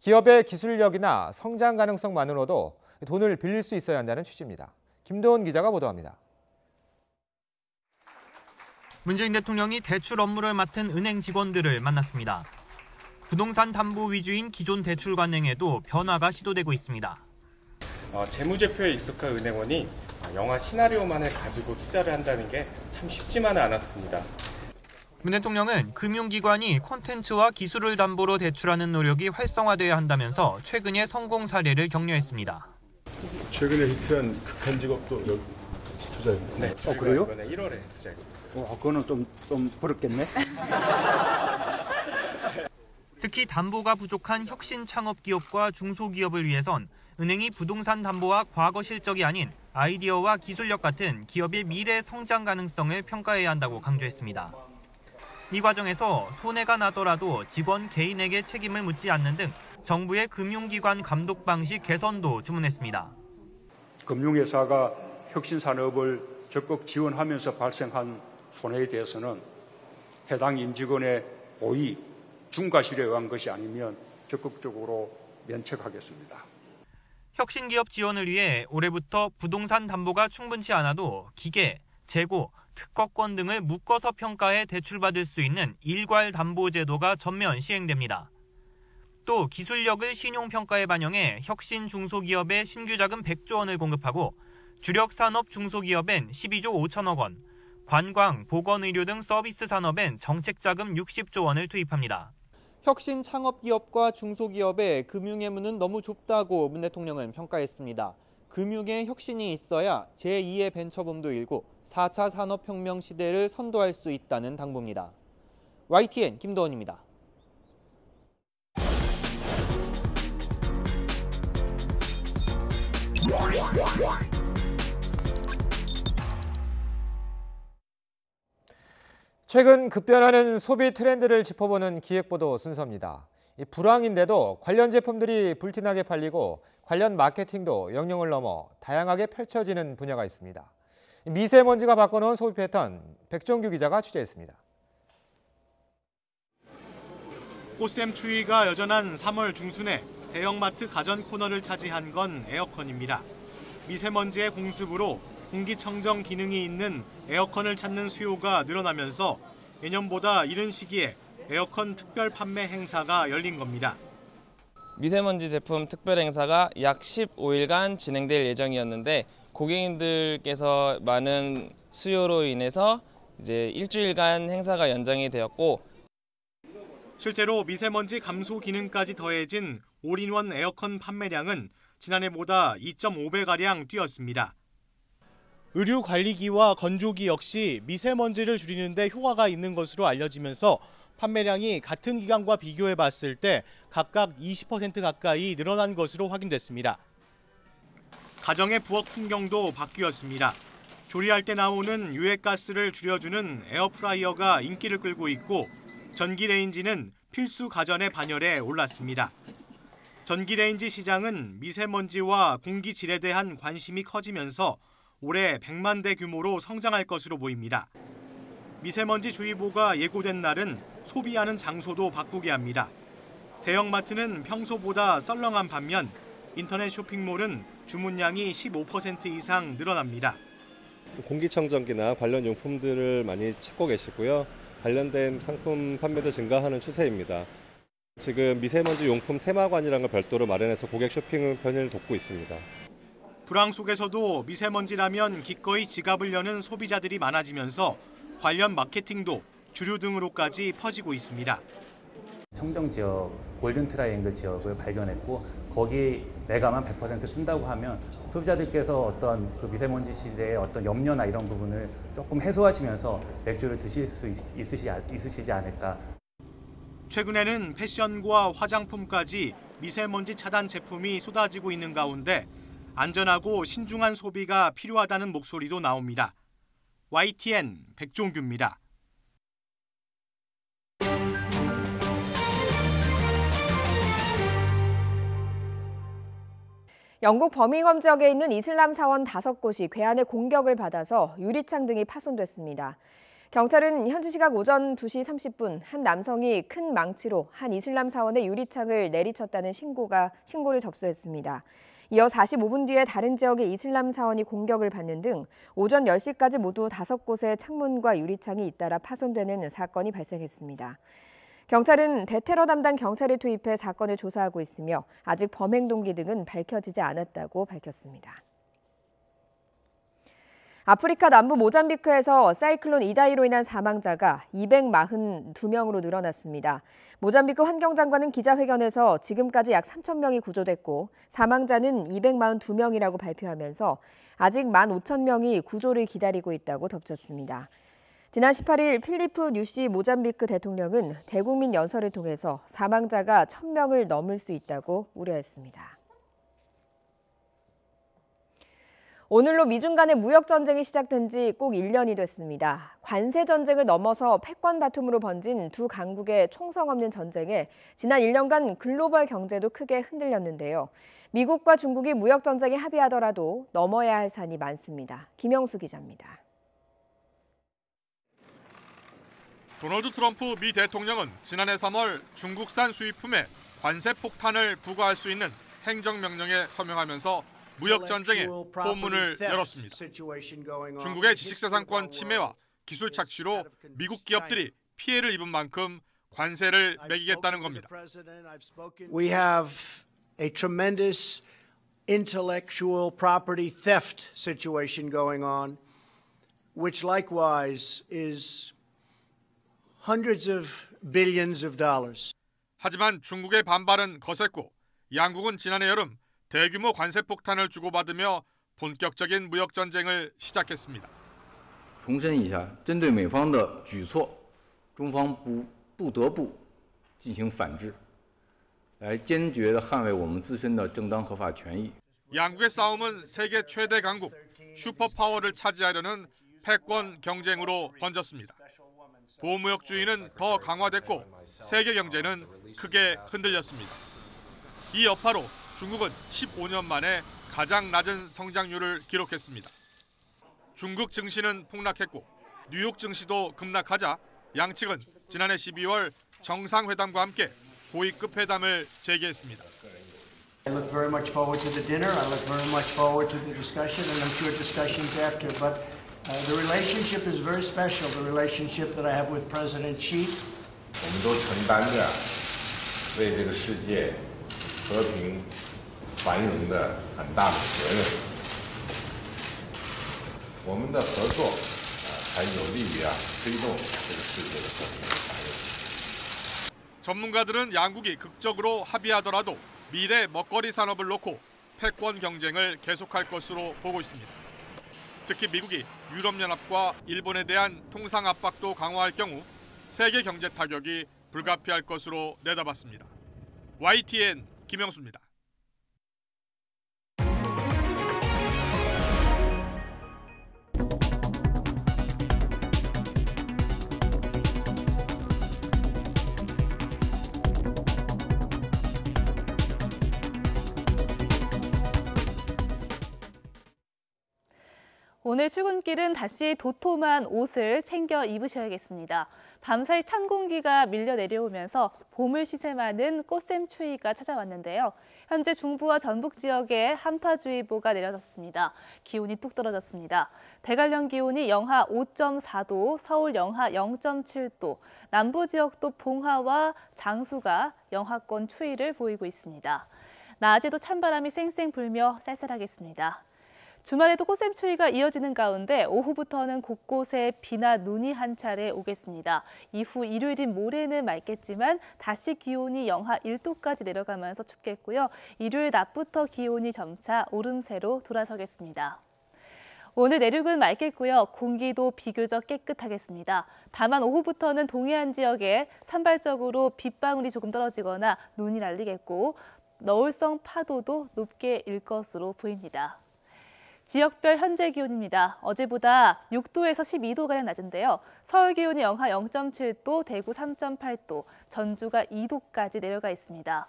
기업의 기술력이나 성장 가능성만으로도 돈을 빌릴 수 있어야 한다는 취지입니다. 김도원 기자가 보도합니다. 문재인 대통령이 대출 업무를 맡은 은행 직원들을 만났습니다. 부동산 담보 위주인 기존 대출 관행에도 변화가 시도되고 있습니다. 재무제표에 익숙한 은행원이 영화 시나리오만을 가지고 투자를 한다는 게 참 쉽지만은 않았습니다. 문 대통령은 금융기관이 콘텐츠와 기술을 담보로 대출하는 노력이 활성화돼야 한다면서 최근의 성공 사례를 격려했습니다. 최근에 히트한 극한 직업도 여기 투자했습니다. 네, 그래요? 이번에 1월에 투자했습니다. 그거는 좀 부럽겠네. 특히 담보가 부족한 혁신 창업 기업과 중소기업을 위해선 은행이 부동산 담보와 과거 실적이 아닌 아이디어와 기술력 같은 기업의 미래 성장 가능성을 평가해야 한다고 강조했습니다. 이 과정에서 손해가 나더라도 직원 개인에게 책임을 묻지 않는 등 정부의 금융기관 감독 방식 개선도 주문했습니다. 금융회사가 혁신 산업을 적극 지원하면서 발생한 손해에 대해서는 해당 임직원의 고의, 중과실에 의한 것이 아니면 적극적으로 면책하겠습니다. 혁신기업 지원을 위해 올해부터 부동산 담보가 충분치 않아도 기계, 재고, 특허권 등을 묶어서 평가해 대출받을 수 있는 일괄 담보 제도가 전면 시행됩니다. 또 기술력을 신용평가에 반영해 혁신 중소기업에 신규 자금 100조 원을 공급하고 주력 산업 중소기업엔 12조 5천억 원, 관광, 보건의료 등 서비스 산업엔 정책 자금 60조 원을 투입합니다. 혁신 창업기업과 중소기업의 금융의 문은 너무 좁다고 문 대통령은 평가했습니다. 금융의 혁신이 있어야 제2의 벤처붐도 일고 4차 산업혁명 시대를 선도할 수 있다는 당부입니다. YTN 김도원입니다. 최근 급변하는 소비 트렌드를 짚어보는 기획보도 순서입니다. 불황인데도 관련 제품들이 불티나게 팔리고 관련 마케팅도 영역을 넘어 다양하게 펼쳐지는 분야가 있습니다. 미세먼지가 바꿔놓은 소비 패턴, 백종규 기자가 취재했습니다. 꽃샘 추위가 여전한 3월 중순에 대형마트 가전 코너를 차지한 건 에어컨입니다. 미세먼지의 공습으로 공기청정 기능이 있는 에어컨을 찾는 수요가 늘어나면서 예년보다 이른 시기에 에어컨 특별 판매 행사가 열린 겁니다. 미세먼지 제품 특별 행사가 약 15일간 진행될 예정이었는데 고객님들께서 많은 수요로 인해서 이제 일주일간 행사가 연장이 되었고 실제로 미세먼지 감소 기능까지 더해진 올인원 에어컨 판매량은 지난해보다 2.5배가량 뛰었습니다. 의류 관리기와 건조기 역시 미세먼지를 줄이는 데 효과가 있는 것으로 알려지면서 판매량이 같은 기간과 비교해 봤을 때 각각 20% 가까이 늘어난 것으로 확인됐습니다. 가정의 부엌 풍경도 바뀌었습니다. 조리할 때 나오는 유해가스를 줄여주는 에어프라이어가 인기를 끌고 있고 전기레인지는 필수 가전의 반열에 올랐습니다. 전기레인지 시장은 미세먼지와 공기질에 대한 관심이 커지면서 올해 100만 대 규모로 성장할 것으로 보입니다. 미세먼지 주의보가 예고된 날은 소비하는 장소도 바꾸게 합니다. 대형마트는 평소보다 썰렁한 반면 인터넷 쇼핑몰은 주문량이 15% 이상 늘어납니다. 공기청정기나 관련 용품들을 많이 찾고 계시고요. 관련된 상품 판매도 증가하는 추세입니다. 지금 미세먼지 용품 테마관이라는 걸 별도로 마련해서 고객 쇼핑 편의를 돕고 있습니다. 불황 속에서도 미세먼지라면 기꺼이 지갑을 여는 소비자들이 많아지면서 관련 마케팅도 주류 등으로까지 퍼지고 있습니다. 청정지역, 골든 트라이앵글 지역을 발견했고 거기 내가만 100% 쓴다고 하면 소비자들께서 어떤 그 미세먼지 시대의 어떤 염려나 이런 부분을 조금 해소하시면서 맥주를 드실 수 있으시지 않을까. 최근에는 패션과 화장품까지 미세먼지 차단 제품이 쏟아지고 있는 가운데 안전하고 신중한 소비가 필요하다는 목소리도 나옵니다. YTN 백종규입니다. 영국 버밍엄 지역에 있는 이슬람 사원 5곳이 괴한의 공격을 받아서 유리창 등이 파손됐습니다. 경찰은 현지 시각 오전 2시 30분 한 남성이 큰 망치로 한 이슬람 사원의 유리창을 내리쳤다는 신고를 접수했습니다. 이어 45분 뒤에 다른 지역의 이슬람 사원이 공격을 받는 등 오전 10시까지 모두 5곳의 창문과 유리창이 잇따라 파손되는 사건이 발생했습니다. 경찰은 대테러 담당 경찰을 투입해 사건을 조사하고 있으며 아직 범행 동기 등은 밝혀지지 않았다고 밝혔습니다. 아프리카 남부 모잠비크에서 사이클론 이다이로 인한 사망자가 242명으로 늘어났습니다. 모잠비크 환경장관은 기자회견에서 지금까지 약 3,000명이 구조됐고 사망자는 242명이라고 발표하면서 아직 15,000명이 구조를 기다리고 있다고 덧붙였습니다. 지난 18일 필리프 뉴시 모잠비크 대통령은 대국민 연설을 통해서 사망자가 1,000명을 넘을 수 있다고 우려했습니다. 오늘로 미중 간의 무역 전쟁이 시작된 지 꼭 1년이 됐습니다. 관세 전쟁을 넘어서 패권 다툼으로 번진 두 강국의 총성 없는 전쟁에 지난 1년간 글로벌 경제도 크게 흔들렸는데요. 미국과 중국이 무역 전쟁에 합의하더라도 넘어야 할 산이 많습니다. 김영수 기자입니다. 도널드 트럼프 미 대통령은 지난해 3월 중국산 수입품에 관세 폭탄을 부과할 수 있는 행정명령에 서명하면서 무역 전쟁에 포문을 열었습니다. 중국의 지식재산권 침해와 기술 착취로 미국 기업들이 피해를 입은 만큼 관세를 매기겠다는 겁니다. We have a tremendous intellectual property theft situation going on, which likewise is hundreds of billions of dollars. 하지만 중국의 반발은 거셌고 양국은 지난해 여름 대규모 관세 폭탄을 주고받으며 본격적인 무역 전쟁을 시작했습니다. 重申一下，针对美方的举措，中方不得不进行反制，来坚决地捍卫我们自身的正当合法权益。 양국의 싸움은 세계 최대 강국 슈퍼파워를 차지하려는 패권 경쟁으로 번졌습니다. 보호무역주의는 더 강화됐고 세계 경제는 크게 흔들렸습니다. 이 여파로 중국은 15년 만에 가장 낮은 성장률을 기록했습니다. 중국 증시는 폭락했고 뉴욕 증시도 급락하자 양측은 지난해 12월 정상회담과 함께 고위급 회담을 재개했습니다. I look very much forward to the dinner. I look very much forward to the discussion, and I'm sure discussions after. But the relationship is very special. The relationship that I have with President Xi. 我们都承担着为这个世界和平繁荣的很大的责任。我们的合作才有利于推动这个世界的和平繁荣。 전문가들은 양국이 극적으로 합의하더라도 미래 먹거리 산업을 놓고 패권 경쟁을 계속할 것으로 보고 있습니다. 특히 미국이 유럽연합과 일본에 대한 통상 압박도 강화할 경우 세계 경제 타격이 불가피할 것으로 내다봤습니다. YTN 김영수입니다. 오늘 출근길은 다시 도톰한 옷을 챙겨 입으셔야겠습니다. 밤사이 찬 공기가 밀려 내려오면서 봄을 시샘하는 꽃샘추위가 찾아왔는데요. 현재 중부와 전북 지역에 한파주의보가 내려졌습니다. 기온이 뚝 떨어졌습니다. 대관령 기온이 영하 5.4도, 서울 영하 0.7도, 남부 지역도 봉화와 장수가 영하권 추위를 보이고 있습니다. 낮에도 찬바람이 쌩쌩 불며 쌀쌀하겠습니다. 주말에도 꽃샘추위가 이어지는 가운데 오후부터는 곳곳에 비나 눈이 한 차례 오겠습니다. 이후 일요일인 모레는 맑겠지만 다시 기온이 영하 1도까지 내려가면서 춥겠고요. 일요일 낮부터 기온이 점차 오름세로 돌아서겠습니다. 오늘 내륙은 맑겠고요. 공기도 비교적 깨끗하겠습니다. 다만 오후부터는 동해안 지역에 산발적으로 빗방울이 조금 떨어지거나 눈이 날리겠고 너울성 파도도 높게 일 것으로 보입니다. 지역별 현재 기온입니다. 어제보다 6도에서 12도가량 낮은데요. 서울 기온이 영하 0.7도, 대구 3.8도, 전주가 2도까지 내려가 있습니다.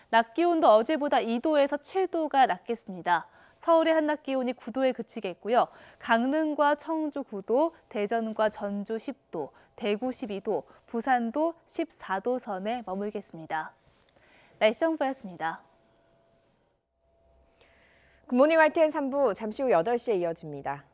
낮 기온도 어제보다 2도에서 7도가 낮겠습니다. 서울의 한낮 기온이 9도에 그치겠고요. 강릉과 청주 9도, 대전과 전주 10도, 대구 12도, 부산도 14도 선에 머물겠습니다. 날씨 정보였습니다. 굿모닝 YTN 3부 잠시 후 8시에 이어집니다.